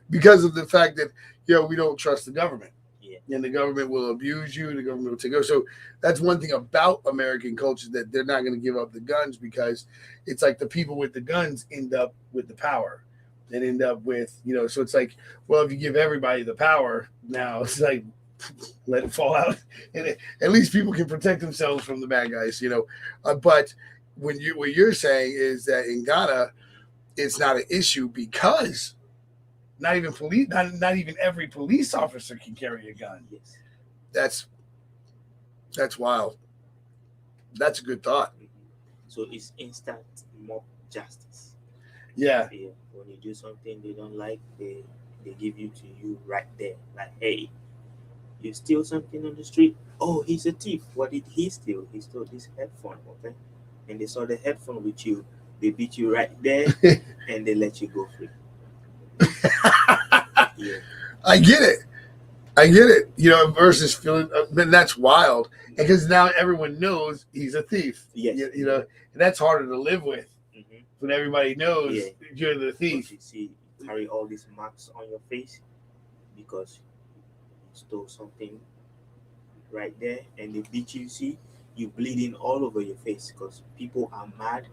Because of the fact that we don't trust the government. Yeah. And the government will abuse you. The government will take over. So that's one thing about American culture, that they're not going to give up the guns, because it's like the people with the guns end up with the power, and end up with So it's like, well, if you give everybody the power, now it's like let it fall out, and at least people can protect themselves from the bad guys. But what you're saying is that in Ghana, it's not an issue because not even every police officer can carry a gun. Yes. That's wild. That's a good thought. So it's instant mob justice. Yeah. Yeah. When you do something they don't like, they give you to you right there. Like, hey, you steal something on the street. Oh, he's a thief. What did he steal? He stole this headphone. Okay. And they saw the headphone with you. They beat you right there, and they let you go free. Yeah. I get it. Versus feeling, then that's wild, because now everyone knows he's a thief. Yes. And that's harder to live with Mm-hmm. when everybody knows Yeah. you're the thief. You see, you carry all these marks on your face because you stole something right there, and they beat you. See, you bleeding all over your face because people are mad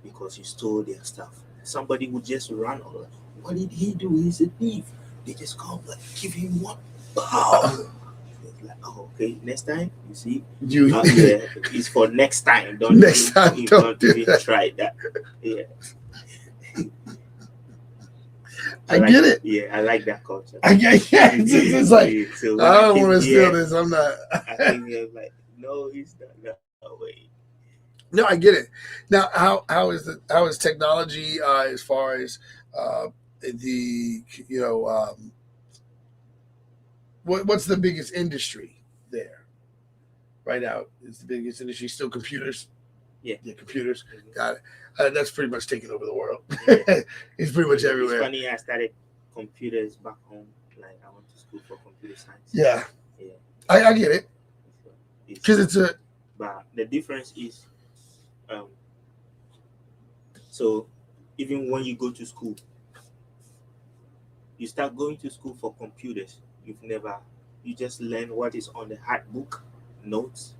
because you stole their stuff. Somebody would just run over. What did he do? He's a thief. They just come like give him one. Bow. It's like, oh, okay. Next time, you see, You yeah, it's for next time. Don't Next time, don't do even that. try that. Yeah. I get it. Yeah, I like that culture. It's like, So when I don't want to came steal here, this. I'm not. I think they're like, no, he's not that way. No, I get it. Now, how is technology as far as the what's the biggest industry there right now? Is the biggest industry still computers? Yeah. Computers. Mhm. Got it. That's pretty much taking over the world. Yeah. It's pretty much It's everywhere. funny, I started computers back home. Like I went to school for computer science. Yeah, Yeah. I get it, So it's, because it's a but the difference is, um, so even when you go to school, you start going to school for computers. You just learn what is on the hard book notes,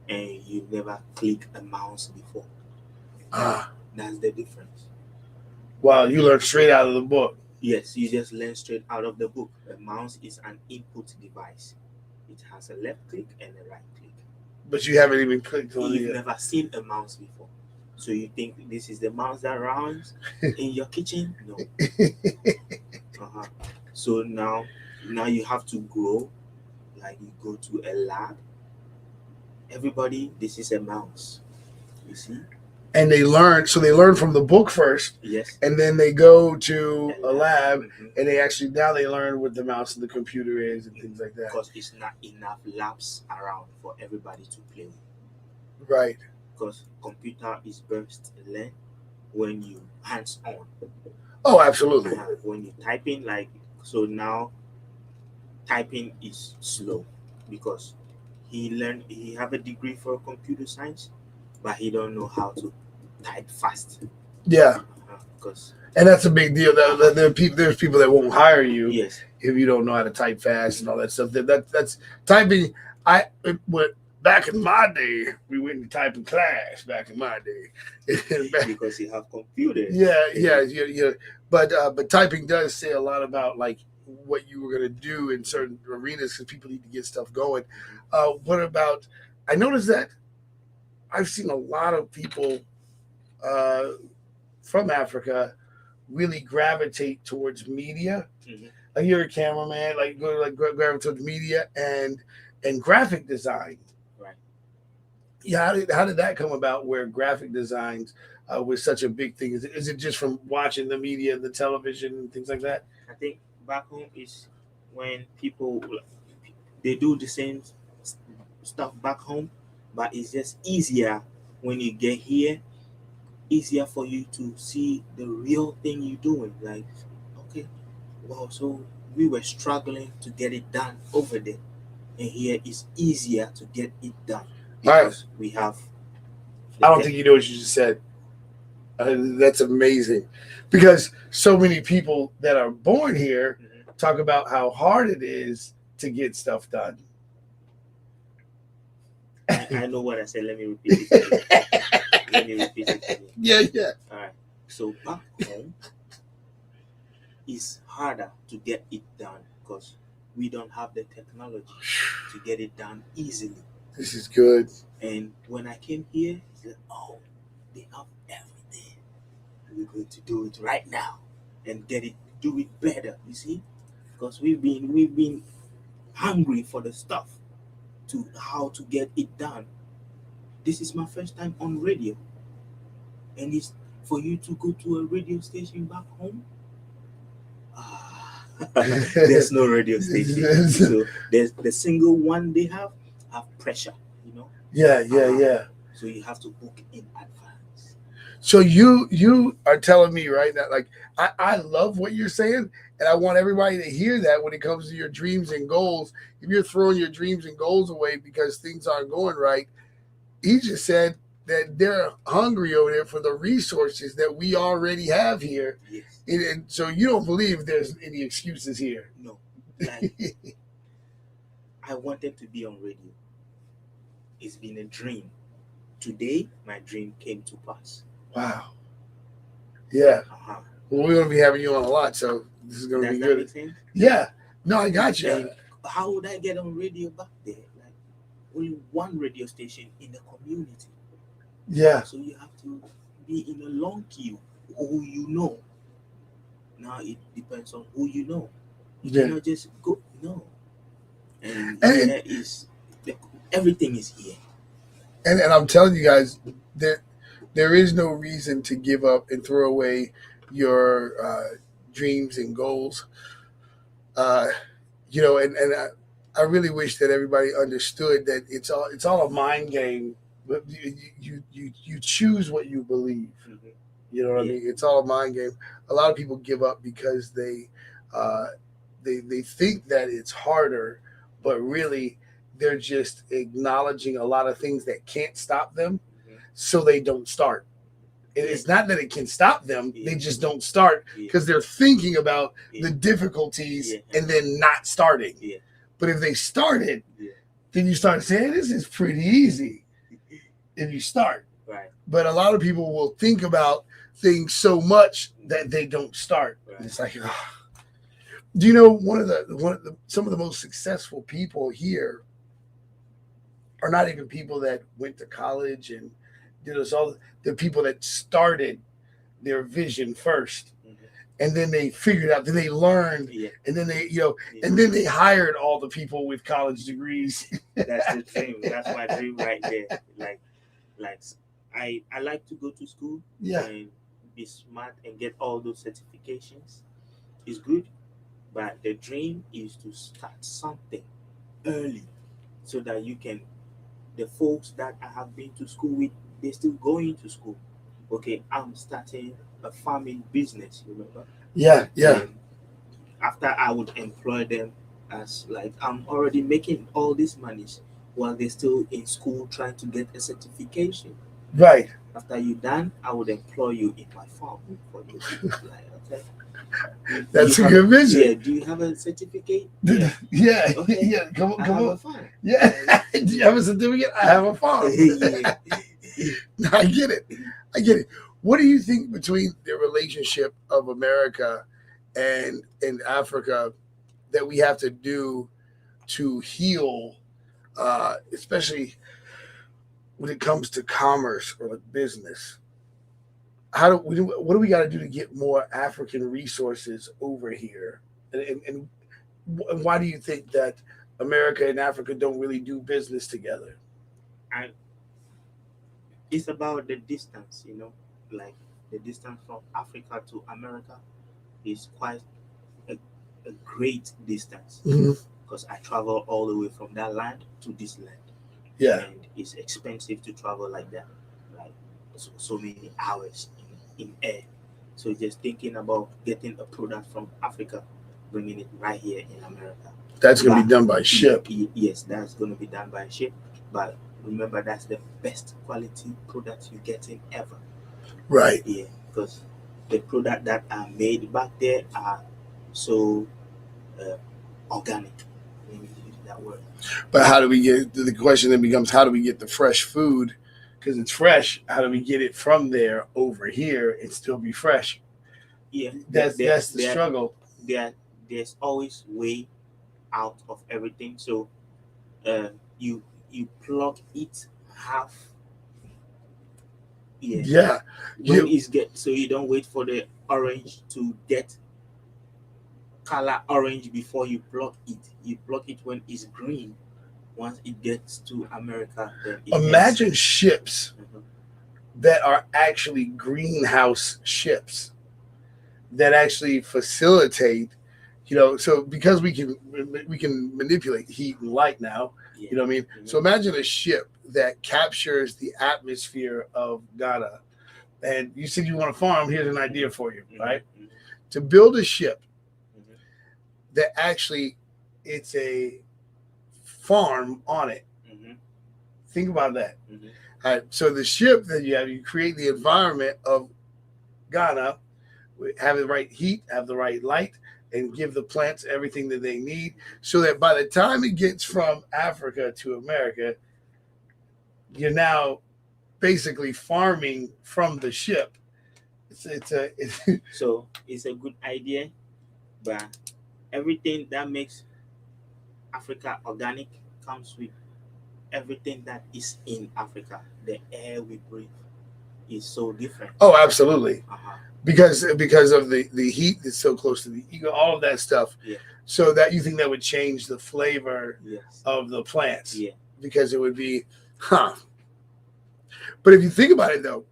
and you never click a mouse before. That's the difference. wow. You learn straight out of the book. Yes, you just learn straight out of the book. A mouse is an input device. It has a left click and a right click. But you haven't even clicked on it You've yet. never seen a mouse before. So you think this is the mouse that runs in your kitchen? No. Uh-huh. So now you have to grow. Like you go to a lab everybody, this is a mouse. You see? And they learn, so they learn from the book first, Yes. and then they go to a lab, Mhm. and they actually now they learn what the mouse and the computer is and things like that. Because it's not enough labs around for everybody to play with. Right. Because computer is best learned when you hands on. Oh, absolutely. When you typing, like, so now typing is slow because he have a degree for computer science, but he don't know how to type fast. Yeah. Because And that's a big deal. There's people that won't hire you yes, if you don't know how to type fast and all that stuff. That's typing. Back in my day, we went to type in class. Back in my day, because you have computers. Yeah. But typing does say a lot about like what you were going to do in certain arenas because people need to get stuff going. What about? I noticed that I've seen a lot of people from Africa really gravitate towards media. Mhm. Like you're a cameraman, like go like gravitate towards media and graphic design. Right. Yeah, how did that come about? Where graphic designs was such a big thing? Is it just from watching the media, the television, and things like that? I think back home is when people they do the same stuff back home, but it's just easier when you get here. Easier for you to see the real thing you're doing. Like, okay, wow, so we were struggling to get it done over there, and here it's easier to get it done because we have. I don't think you know what you just said. That's amazing, because so many people that are born here talk about how hard it is to get stuff done. I know what I said. Let me repeat it. Let me repeat it again. Yeah. All right. So back home, it's harder to get it done because we don't have the technology to get it done easily. This is good. And when I came here, I said, oh, they have everything. We're going to do it right now and do it better, you see? Because we've been hungry for the stuff to how to get it done. This is my first time on radio. And it's for you to go to a radio station back home. There's no radio station. So there's the single one they have pressure, you know? Yeah. So you have to book in advance. So you are telling me right now, like I love what you're saying, and I want everybody to hear that when it comes to your dreams and goals. If you're throwing your dreams and goals away because things aren't going right, he just said that they're hungry over there for the resources that we already have here. Yes. And so you don't believe there's any excuses here. No. Like, I wanted to be on radio. It's been a dream. Today, my dream came to pass. Wow. Yeah. Well, we're going to be having you on a lot, so this is going to be good. Make sense? Yeah. No, I got you. Like, how would I get on radio back there? Like, only one radio station in the community. Yeah. So you have to be in a long queue. Who you know. Now it depends on who you know. You cannot just go. No. And here is everything is here. And I'm telling you guys, there is no reason to give up and throw away your dreams and goals. You know, and I really wish that everybody understood that it's all a mind game. But you choose what you believe. Mm-hmm. You know what I mean? It's all a mind game. A lot of people give up because they think that it's harder, but really they're just acknowledging a lot of things that can't stop them, so they don't start. And it's not that it can stop them; they just don't start because they're thinking about the difficulties and then not starting. But if they started, then you start saying, "This is pretty easy." If you start, right. But a lot of people will think about things so much that they don't start. Right. It's like, do you know some of the most successful people here are not even people that went to college and did this all. They're people that started their vision first, and then they figured out, then they learned, Yeah. and then they, Yeah. and then they hired all the people with college degrees. That's the dream. That's my dream right there. Like I like to go to school Yeah, and be smart and get all those certifications. It's good, but the dream is to start something early so that you can. The folks that I have been to school with, they're still going to school. Okay, I'm starting a farming business. Remember? yeah, yeah. And after I would employ them as like I'm already making all these monies while they're still in school trying to get a certification. Right. After you done, I would employ you in my farm for you. Like, okay. Do That's you a have good vision. Yeah. Do you have a certificate? Yeah. Yeah, Okay. yeah. Come on, I come have a on. farm. Yeah. Do you have a certificate? I have a farm. Yeah. I get it. I get it. What do you think between the relationship of America and Africa that we have to do to heal, especially when it comes to commerce or like business? What do we got to do to get more African resources over here? And why do you think that America and Africa don't really do business together? I, it's about the distance, like the distance from Africa to America is quite a, a great distance Mm-hmm. because I travel all the way from that land to this land. Yeah. And it's expensive to travel like that, like so many hours in air. So just thinking about getting a product from Africa, bringing it right here in America. That's going to be done by ship. Yes, that's going to be done by ship. But remember, that's the best quality product you're getting ever. Right. Yeah, because the product that are made back there are so organic. Let me use that word. But how do we get, the question then becomes, how do we get the fresh food? Because it's fresh. How do we get it from there over here and still be fresh? Yeah, That's the struggle. There's always way out of everything. So you pluck it half. Yeah. When it's get, so you don't wait for the orange to get color orange before you pluck it. You pluck it when it's green. Once it gets to America, then imagine ships Mhm. that are actually greenhouse ships that actually facilitate, so because we can manipulate heat and light now, Yeah. you know what I mean? Mhm. So imagine a ship that captures the atmosphere of Ghana. And you said you want to farm, here's an idea for you, Mhm. right? Mhm. To build a ship Mhm. that actually it's a farm on it. Mhm. Think about that. Mhm. All right, so the ship that you create the environment of Ghana, have the right heat, have the right light, and give the plants everything that they need, so that by the time it gets from Africa to America, you're now basically farming from the ship. So it's a good idea, but everything that makes Africa organic comes with everything that is in Africa. The air we breathe is so different. Oh, absolutely. Uh-huh. Because of the heat that's so close to the ego, all of that stuff. Yeah. So that you think that would change the flavor Yes. of the plants. Yeah. Because it would be, But if you think about it though,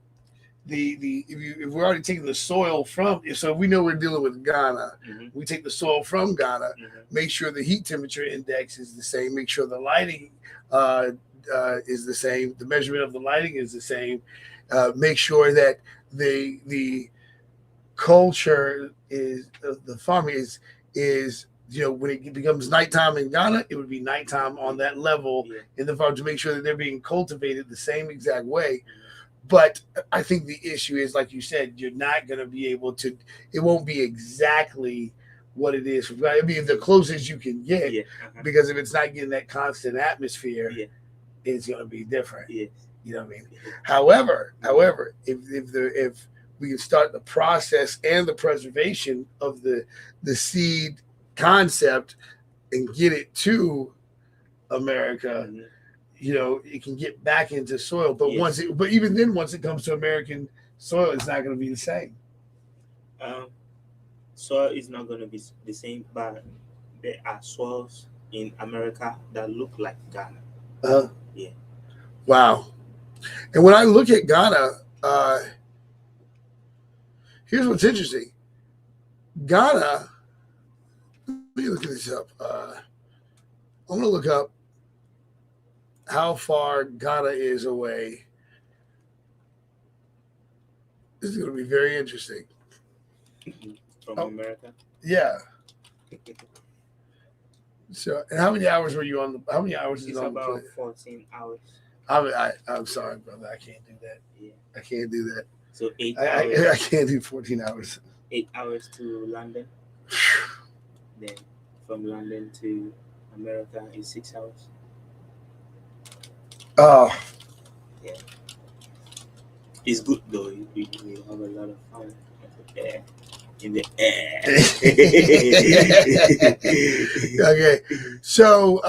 if we're already taking the soil from, so if we know we're dealing with Ghana, Mhm. we take the soil from Ghana, Mhm. make sure the heat temperature index is the same, make sure the lighting is the same, the measurement of the lighting is the same, make sure that the culture is the farming is when it becomes nighttime in Ghana, it would be nighttime on that level Yeah. in the farm to make sure that they're being cultivated the same exact way. But I think the issue is, like you said, you're not going to be able to. It won't be exactly what it is. I mean, the closest you can get, Yeah. Uh-huh. because if it's not getting that constant atmosphere, Yeah. it's going to be different. Yes. You know what I mean? Yeah. However, if we can start the process and the preservation of the seed concept and get it to America, Mhm. It can get back into soil. But Yes. even then, once it comes to American soil, it's not going to be the same. soil is not going to be the same, but there are soils in America that look like Ghana. Uh, Yeah. wow. And when I look at Ghana, here's what's interesting. Ghana, let me look this up. I'm going to look up how far Ghana is away. This is going to be very interesting. From Oh. America. Yeah. So, and how many hours were you on? How many hours is It's it on the about plane? 14 hours. I'm sorry, brother. I can't do that. Yeah. I can't do that. So 8 I hours. can't do 14 hours. 8 hours to London. Then from London to America is 6 hours. Oh, Yeah. It's good though. We have a lot of fun in the air. okay. So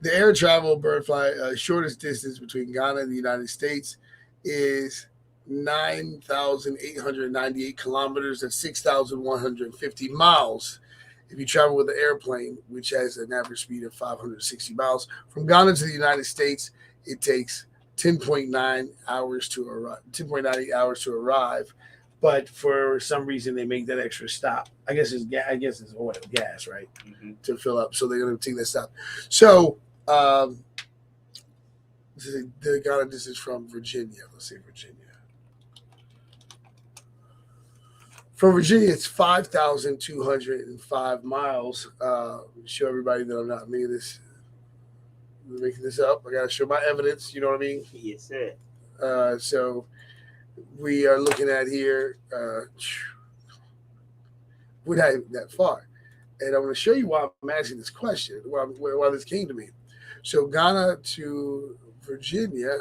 the air travel bird flight shortest distance between Ghana and the United States is 9,898 kilometers. That's 6,150 miles. If you travel with an airplane, which has an average speed of 560 miles, from Ghana to the United States, it takes 10.9 hours to arrive, 10.98 hours to arrive. But for some reason, they make that extra stop. I guess it's oil, gas, right, to fill up. So they're going to take that stop. So the Ghana distance from Virginia. Let's say Virginia. From Virginia, it's 5,205 miles. Show everybody that I'm not making this up. I got to show my evidence. You know what I mean? Yes, sir. So we are looking at here. We're not even that far. And I'm going to show you why I'm asking this question, why this came to me. So Ghana to Virginia.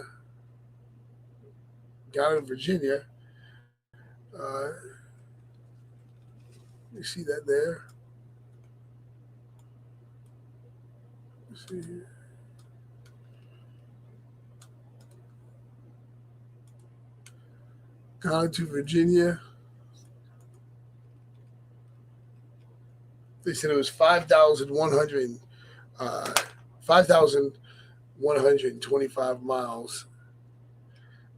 You see that there? Let's see here. Ghana to Virginia. They said it was 5,125 miles.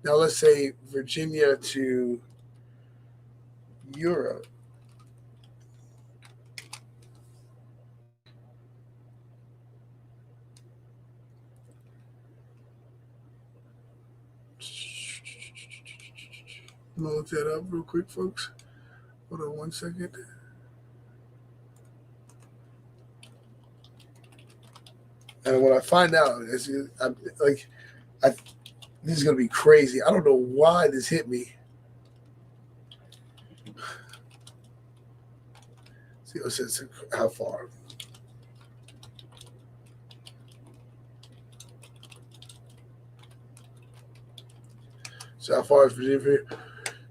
Now let's say Virginia to Europe. I'm gonna look that up real quick, folks. Hold on 1 second. And when I find out, this is gonna be crazy. I don't know why this hit me. See what it says, how far. So how far is Virginia from here?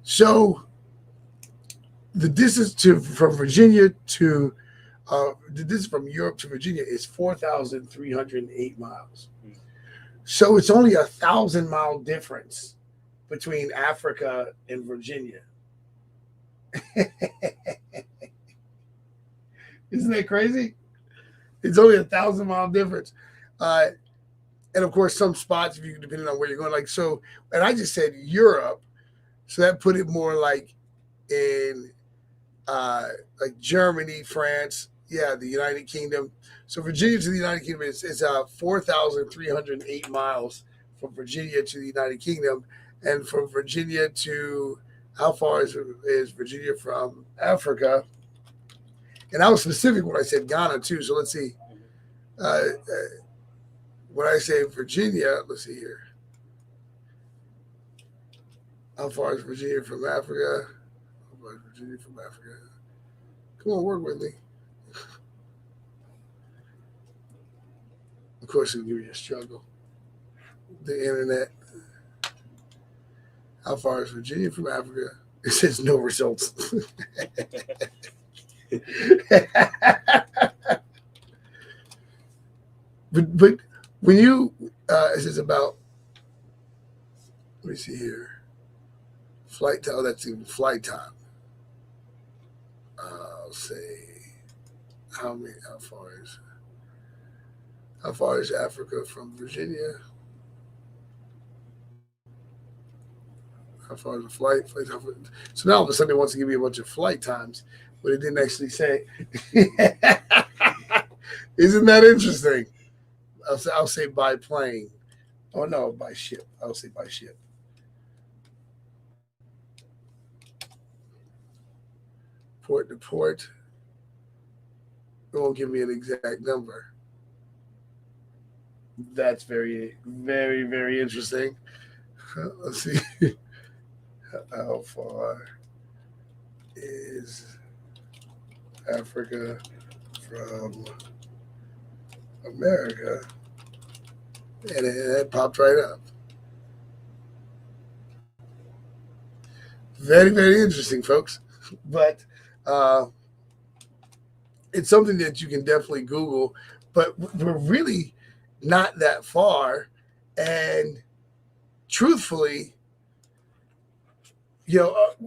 So the distance from Virginia to the distance from Europe to Virginia is 4,308 miles. So it's only 1,000-mile difference between Africa and Virginia. Isn't that crazy? It's only 1,000-mile difference. And of course, some spots, depending on where you're going, and I just said Europe, so that put it more like in like Germany, France, the United Kingdom. So Virginia to the United Kingdom is 4,308 miles from Virginia to the United Kingdom, and from Virginia to how far is Virginia from Africa? And I was specific when I said Ghana too. So let's see. When I say Virginia, let's see here. How far is Virginia from Africa? How far is Virginia from Africa? Come on, work with me. Of course, it'll give you a struggle. The internet. How far is Virginia from Africa? It says no results. But when you, this is about, let me see here. Flight time, that's even flight time. I'll say how far is Africa from Virginia? How far is the flight? So now all of a sudden it wants to give me a bunch of flight times, but it didn't actually say. Isn't that interesting? I'll say by plane. Oh no, by ship. I'll say by ship. Port to port. It won't give me an exact number. That's very, very, very interesting. Let's see. How far is Africa from America? And it popped right up. Very, very interesting, folks. But it's something that you can definitely Google. But we're really not that far. And truthfully,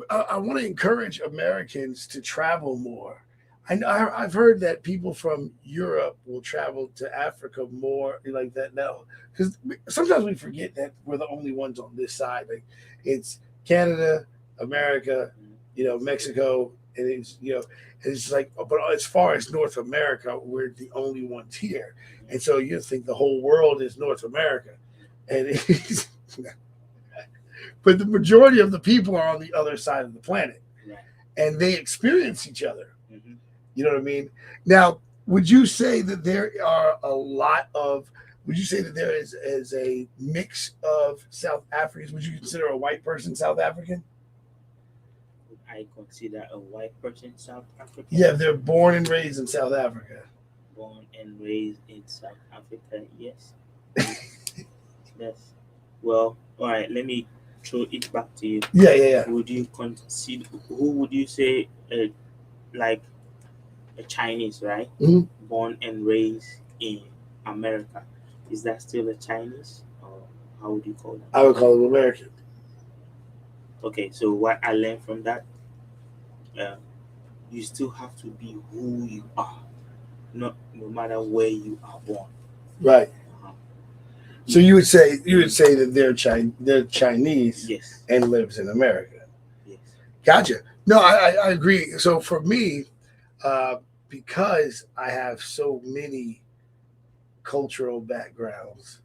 I want to encourage Americans to travel more. I've heard that people from Europe will travel to Africa more like that now, because sometimes we forget that we're the only ones on this side. Like it's Canada, America, Mexico, and it's like, but as far as North America, we're the only ones here, and so you think the whole world is North America, and it's. But the majority of the people are on the other side of the planet, and they experience each other. Mm-hmm. You know what I mean? Now, would you say that there are would you say that there is a mix of South Africans? Would you consider a white person South African? I consider a white person South African. Yeah, they're born and raised in South Africa. Born and raised in South Africa, yes. Yes. Well, all right, let me throw it back to you. Yeah. Would you consider, who would you say, like a Chinese, right? Mm-hmm. Born and raised in America. Is that still a Chinese? Or how would you call that? I would call them American. Okay, so what I learned from that, you still have to be who you are, no matter where you are born. Right. So you would say that they're Chinese, yes, and lives in America. Yes. Gotcha. No, I agree. So for me, because I have so many cultural backgrounds,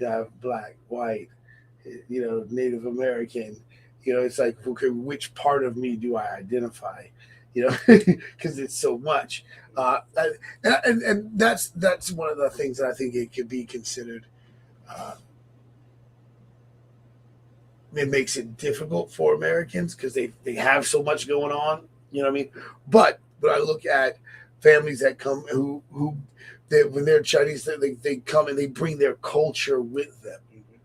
I have black, white, Native American. It's like, okay, which part of me do I identify? Because it's so much, and that's one of the things that I think it could be considered. It makes it difficult for Americans because they have so much going on. You know what I mean? But I look at families that come who when they're Chinese, they come and they bring their culture with them. Mm-hmm.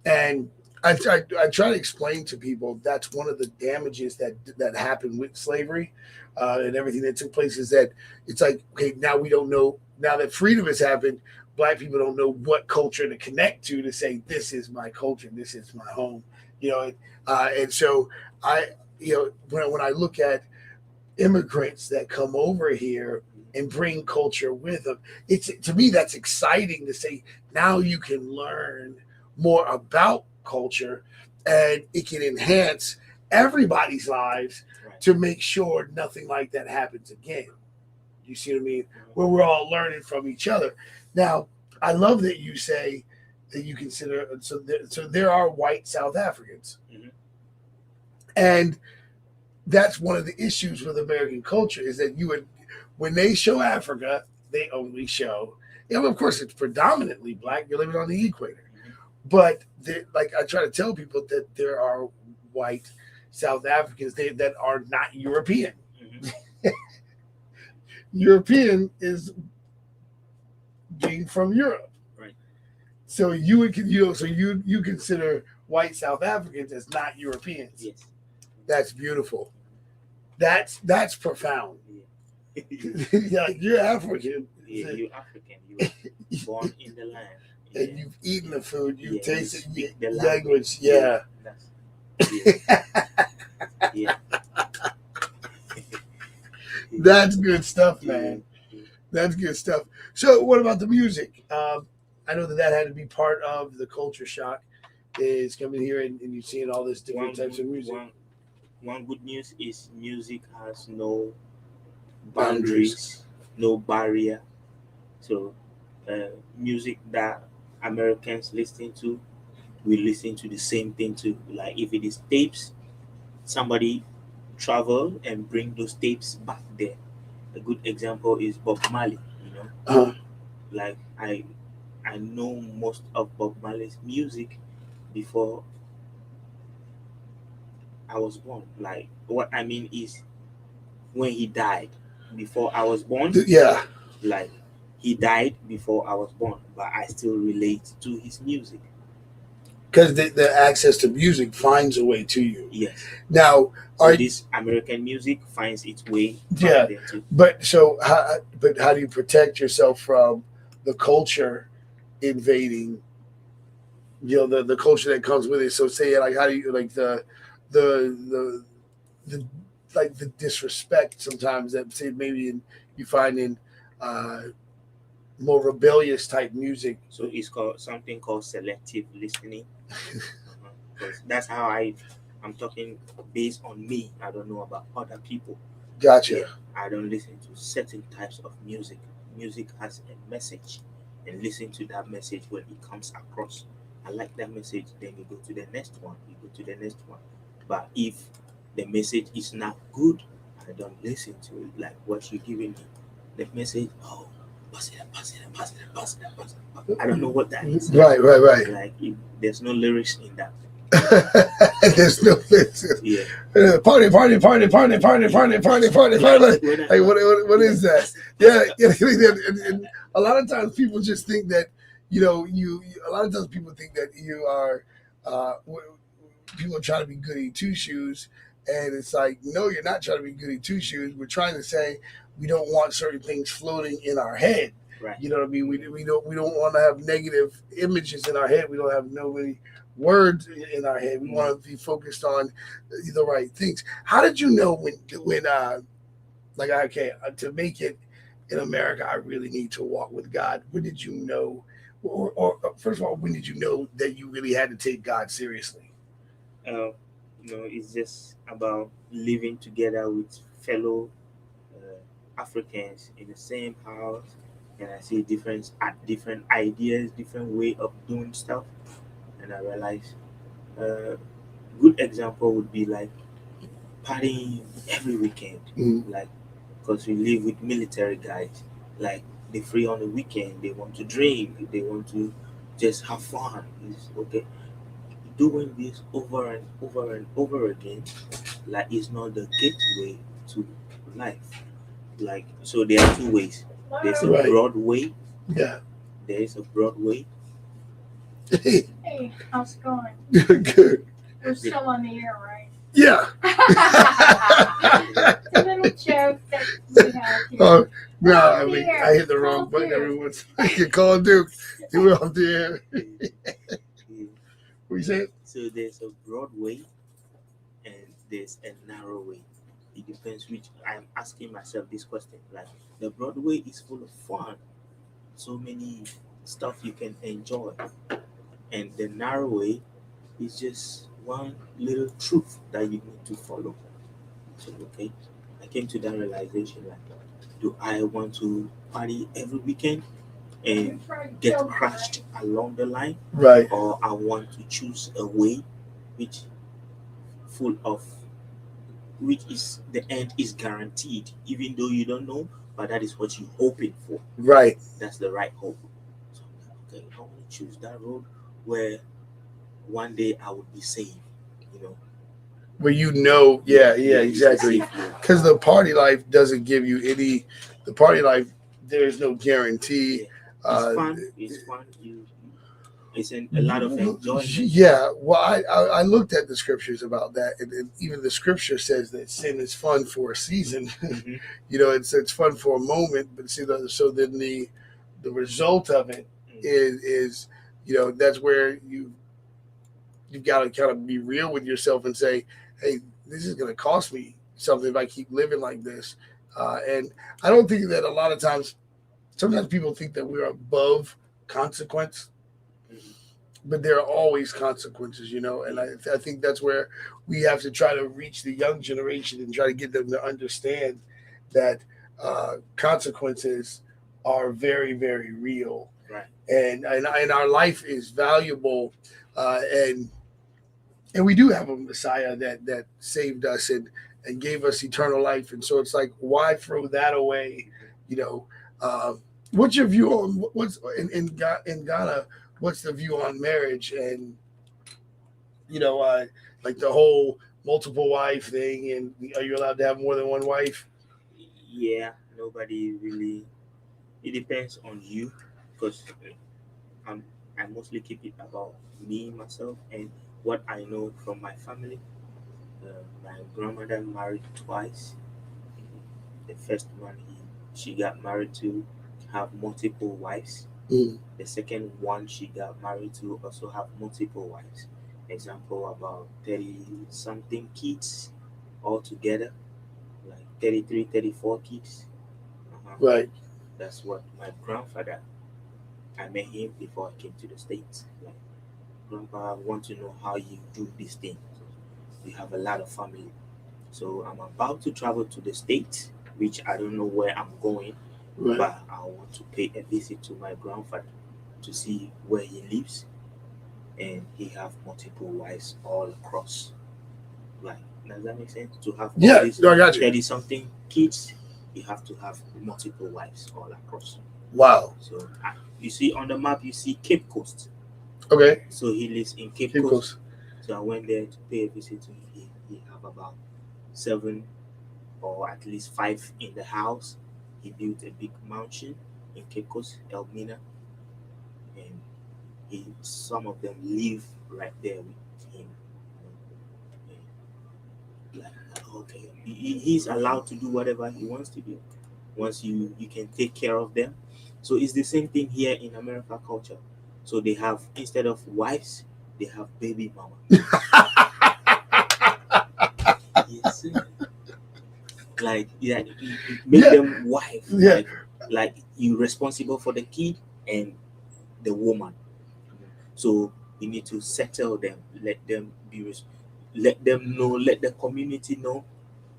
And I try to explain to people that's one of the damages that happened with slavery and everything that took place is that it's like, okay, now we don't know, now that freedom has happened, Black people don't know what culture to connect to say, this is my culture, this is my home, and so when I look at immigrants that come over here and bring culture with them, to me, that's exciting to say, now you can learn more about culture and it can enhance everybody's lives to make sure nothing like that happens again. You see what I mean? Where we're all learning from each other. Now, I love that you say that you consider, so there are white South Africans. Mm-hmm. And that's one of the issues with American culture is that when they show Africa, they only show, of course, it's predominantly Black. You're living on the equator. Mm-hmm. But like I try to tell people that there are white South Africans that are not European. Mm-hmm. European is being from Europe, right? So you consider white South Africans as not Europeans. Yes, that's beautiful. That's profound. Yeah. Like you're African. Yeah, you're African. You were born in the land, and you've eaten the food. You've tasted the language. Yeah. That's good stuff, Yeah, man. yeah. That's good stuff. So, what about the music? I know that had to be part of the culture shock. Is coming here and you're seeing all this different One types good of music one good news is music has no boundaries. boundaries, no barrier. So music that Americans listen to, we listen to the same thing too. Like if it is tapes, somebody travel and bring those tapes back there. A good example is Bob Marley. Uh, Like I know most of Bob Marley's music before I was born. Like what I mean is when he died, before I was born, yeah, like he died before I was born, but I still relate to his music. because the access to music finds a way to you. Yes. Now, So are this American music finds its way yeah, back there too. but how do you protect yourself from the culture invading? The culture that comes with it. So, say like how do you like the the like the disrespect sometimes that say maybe you find in uh, more rebellious type music. So it's called something called selective listening. Because that's how I'm talking based on me. I don't know about other people. Gotcha. Yeah, I don't listen to certain types of music. Music has a message, and listen to that message when it comes across. I like that message, then you go to the next one, you go to the next one. But if the message is not good, I don't listen to it. Like what you're giving me, the message, oh, pass it, pass it, pass it, pass it, pass it. I don't know what that is. Right. Like if there's no lyrics in that. There's no Yeah. party. Like what is that? Yeah. And a lot of times people just think that you. A lot of times people think that you are. People are trying to be goody two shoes, and it's like no, you're not trying to be goody two shoes. We're trying to say we don't want certain things floating in our head. Right. You know what I mean? We don't want to have negative images in our head. We don't have nobody words in our head. We want to be focused on the right things. How did you know when like okay, to make it in America, I really need to walk with God? When did you know, or first of all, when did you know that you really had to take God seriously? Uh, it's just about living together with fellow Africans in the same house, and I see different ideas, different way of doing stuff, and I realize uh, good example would be like partying every weekend, like because we live with military guys, like they free on the weekend, they want to drink, they want to just have fun. It's okay. Doing this over and over and over again, like is not the gateway to life. Like so, there are two ways. There's a Right. broad way. Yeah. There is a broad way. Hey, how's it going? Good. We're still on the air, right? Yeah. It's a little joke that we have here. Oh no! Oh, I mean, dear. I hit the wrong Oh, button. dear. Everyone's like, call Duke. He went off the air. Yeah. What you saying? So there's a broad way and there's a narrow way. It depends which. I'm asking myself this question. Like the broad way is full of fun, so many stuff you can enjoy, and the narrow way is just one little truth that you need to follow. So okay, I came to that realization. Like, do I want to party every weekend and get crashed along the line, Right. or I want to choose a way which full of which is the end is guaranteed, even though you don't know, but that is what you're hoping for. Right. That's the right hope. So okay, I want to choose that road where one day I would be saved. Where yeah, exactly. Safe road. Because the party life doesn't give you any. The party life, there's no guarantee. Yeah. It's fun. It's fun. It's a lot of enjoyment. Yeah, well, I looked at the scriptures about that, and even the scripture says that sin is fun for a season. Mhm. It's fun for a moment, but so then the result of it is that's where you've got to kind of be real with yourself and say, hey, this is going to cost me something if I keep living like this. And I don't think that a lot of times, sometimes people think that we're above consequence, but there are always consequences, and I think that's where we have to try to reach the young generation and try to get them to understand that consequences are very, very real, Right. and our life is valuable, and we do have a Messiah that saved us and gave us eternal life, and so it's like, why throw that away? You know, what's your view on what's in Ghana? What's the view on marriage and like the whole multiple wife thing? And are you allowed to have more than one wife? Yeah, nobody really. It depends on you, because I mostly keep it about me, myself, and what I know from my family. My grandmother married twice. The first one, she got married to have multiple wives. Mm. The second one she got married to also have multiple wives. Example, about 30 something kids altogether, like 33, 34 kids. Right. That's what my grandfather, I met him before I came to the States. Like, Grandpa, I want to know how you do this thing. You have a lot of family. So I'm about to travel to the States, which I don't know where I'm going, Right. but I want to pay a visit to my grandfather to see where he lives, and he have multiple wives all across. Like, does that make sense? To have all Yeah. these No, I got you. 30 something kids, you have to have multiple wives all across. Wow. So you see on the map, you see Cape Coast. Okay. So he lives in Cape Keep Coast. close. So I went there to pay a visit to him. He have about 7 or at least 5 in the house. He built a big mansion in Cape Coast, Elmina, and some of them live right there with him. And like, okay, he's allowed to do whatever he wants to do. Once you can take care of them. So it's the same thing here in America culture. So they have, instead of wives, they have baby mama. Yes, sir. Like, yeah, you make Yeah. them wife. Yeah. Like you responsible for the kid and the woman. So you need to settle them, let them let them know, let the community know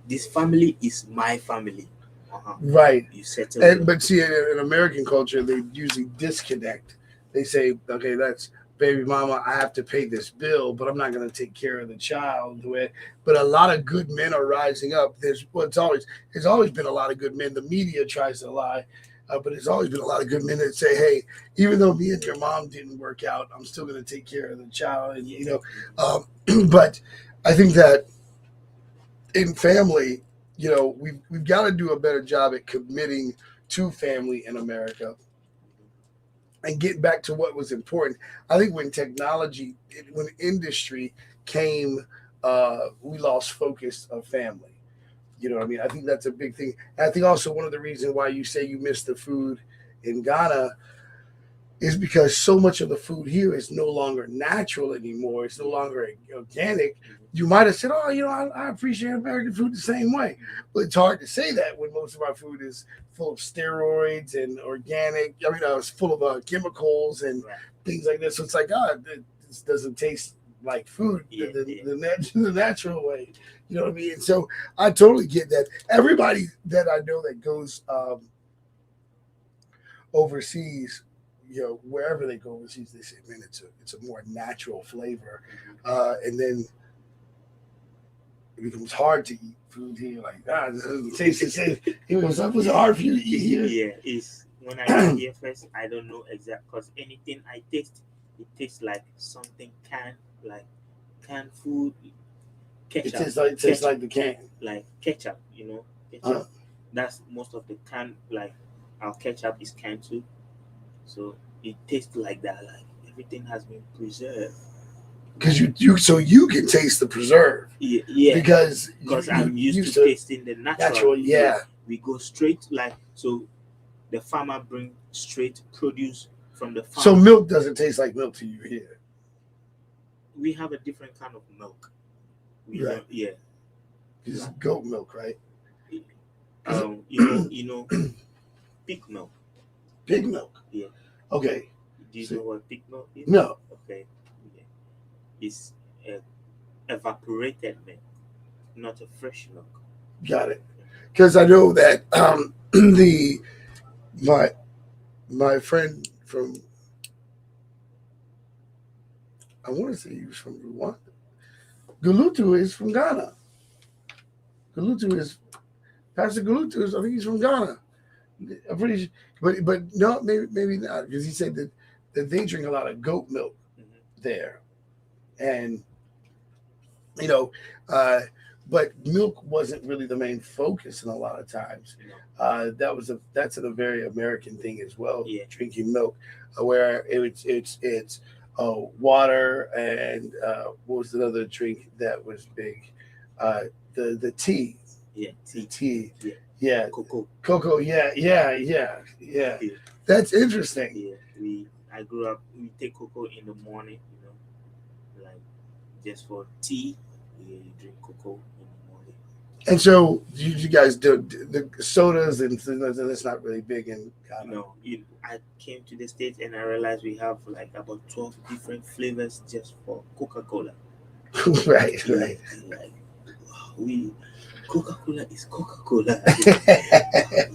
this family is my family. Right. You settle them. But see, in American culture, they usually disconnect. They say, okay, that's baby mama. I have to pay this bill, but I'm not going to take care of the child. But a lot of good men are rising up. There's always been a lot of good men. The media tries to lie, but there's always been a lot of good men that say, hey, even though me and your mom didn't work out, I'm still going to take care of the child. And but I think that in family, we've got to do a better job at committing to family in America and get back to what was important. I think when when industry came, we lost focus of family. You know what I mean? I think that's a big thing. And I think also one of the reasons why you say you miss the food in Ghana is because so much of the food here is no longer natural anymore. It's no longer organic. You might have said, oh, I appreciate American food the same way. But it's hard to say that when most of our food is full of steroids and organic. I mean, it's full of chemicals and things like this. So it's like, this doesn't taste like food the natural way. You know what I mean? And so I totally get that. Everybody that I know that goes overseas, wherever they go overseas, they say, man, it's a more natural flavor. And then it becomes hard to eat food here. Like, this doesn't taste the same. It was hard for you to eat here. Yeah, it's when I got here first, I don't know exactly, because anything I taste, it tastes like something canned, like canned food, ketchup. It tastes like the can. Like ketchup, ketchup. That's most of the can, like our ketchup is canned too. So it tastes like that, like everything has been preserved. Because you can taste the preserve. Yeah. Because I'm used to tasting the natural. Yeah. We go straight, so the farmer bring straight produce from the farm. So milk doesn't taste like milk to you here. We have a different kind of milk. Right. Yeah. It's goat milk, right? You know, pig milk. Pig milk. Yeah. Okay. Do you So- know what pig milk is? No. Okay. Yeah. It's evaporated milk, not a fresh milk. Got it. Because I know that the my friend from, I want to say he was from Rwanda. Gulutu is from Ghana. Gulutu is Pastor Gulutu is, I think he's from Ghana. I'm pretty sure, but no, maybe not, because he said that they drink a lot of goat milk there, and you know, but milk wasn't really the main focus in a lot of times. That's a very American thing as well. Yeah. Drinking milk, where it's water and what was another drink that was big? The tea. Yeah. Tea. Yeah. Yeah. Cocoa. Yeah. Yeah. That's interesting. Yeah. I grew up. We take cocoa in the morning. You know, like just for tea. Yeah, you drink cocoa in the morning. And so you guys do the sodas, and that's not really big in Ghana. No, I came to the States and I realized we have like about 12 different flavors just for Coca-Cola. right. Like, Coca-Cola is Coca-Cola. We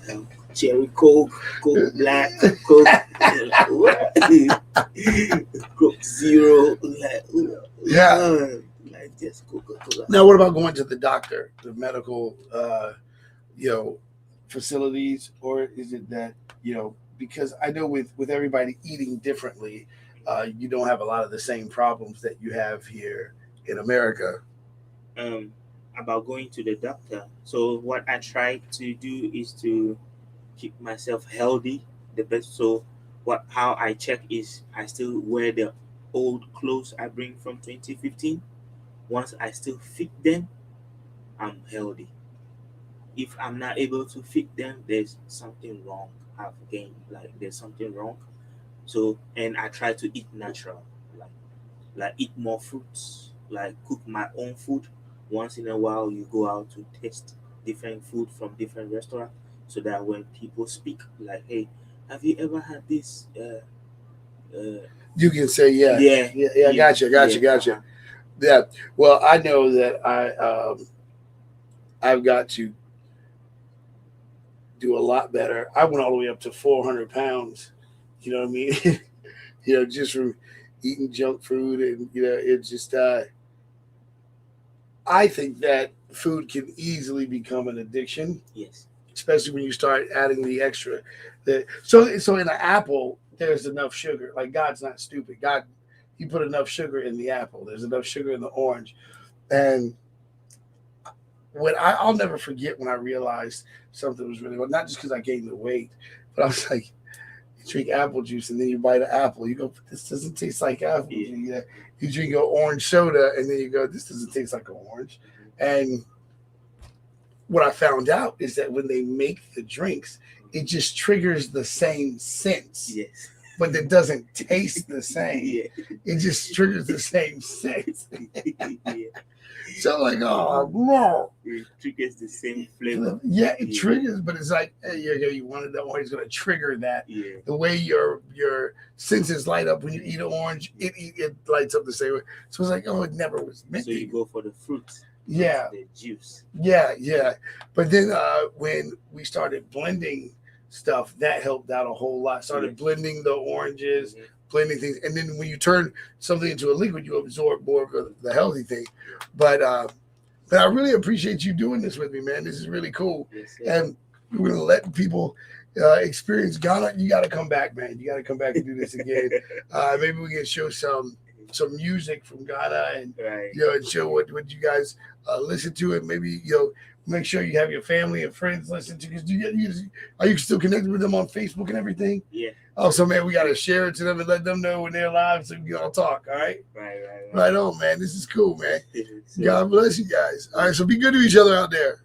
have cherry Coke, Coke Black, Coke, Coke Zero, like just Coca-Cola. Now, what about going to the doctor, the medical, facilities, or is it that because I know with everybody eating differently, you don't have a lot of the same problems that you have here in America. About going to the doctor. So what I try to do is to keep myself healthy the best. So how I check is I still wear the old clothes I bring from 2015. Once I still fit them, I'm healthy. If I'm not able to fit them, there's something wrong. There's something wrong. So, and I try to eat natural, like eat more fruits, like cook my own food. Once in a while, you go out to taste different food from different restaurants, so that when people speak, like, "Hey, have you ever had this?" You can say, yeah. I got you. Uh-huh. Yeah. Well, I know that I've got to do a lot better. I went all the way up to 400 pounds. You know what I mean? Just from eating junk food, and it's just. I think that food can easily become an addiction. Yes. Especially when you start adding the extra. So in an apple, there's enough sugar. Like, God's not stupid. God, He put enough sugar in the apple. There's enough sugar in the orange. And I'll never forget when I realized something was really well, not just because I gained the weight, but I was like, you drink apple juice and then you bite an apple. You go, this doesn't taste like apple. Yeah. You drink an orange soda and then you go, this doesn't taste like an orange. And what I found out is that when they make the drinks, it just triggers the same sense. Yes. But it doesn't taste the same. Yeah. It just triggers the same sense. Yeah. So like, oh no. It triggers the same flavor. Yeah, it triggers, but it's like, hey, you wanted that orange, going to trigger that. Yeah. The way your senses light up when you eat an orange, it lights up the same way. So it's like, oh, it never was meant So to. you go for the fruit. Yeah. The juice. Yeah. But then when we started blending stuff, that helped out a whole lot. Started blending the oranges, blending things, and then when you turn something into a liquid, you absorb more of the healthy thing. But I really appreciate you doing this with me, man. This is really cool. Yes, And we're gonna let people experience Ghana. You got to come back, man. You got to come back and do this again. Maybe we can show some music from Ghana, and right. and show what you guys listen to, and maybe make sure you have your family and friends listen to. Because are you still connected with them on Facebook and everything? Yeah. Oh, so man, we got to share it to them and let them know when they're live, so we can all talk. All right. Right. Right on, man. This is cool, man. So, God bless you guys. All right, so be good to each other out there.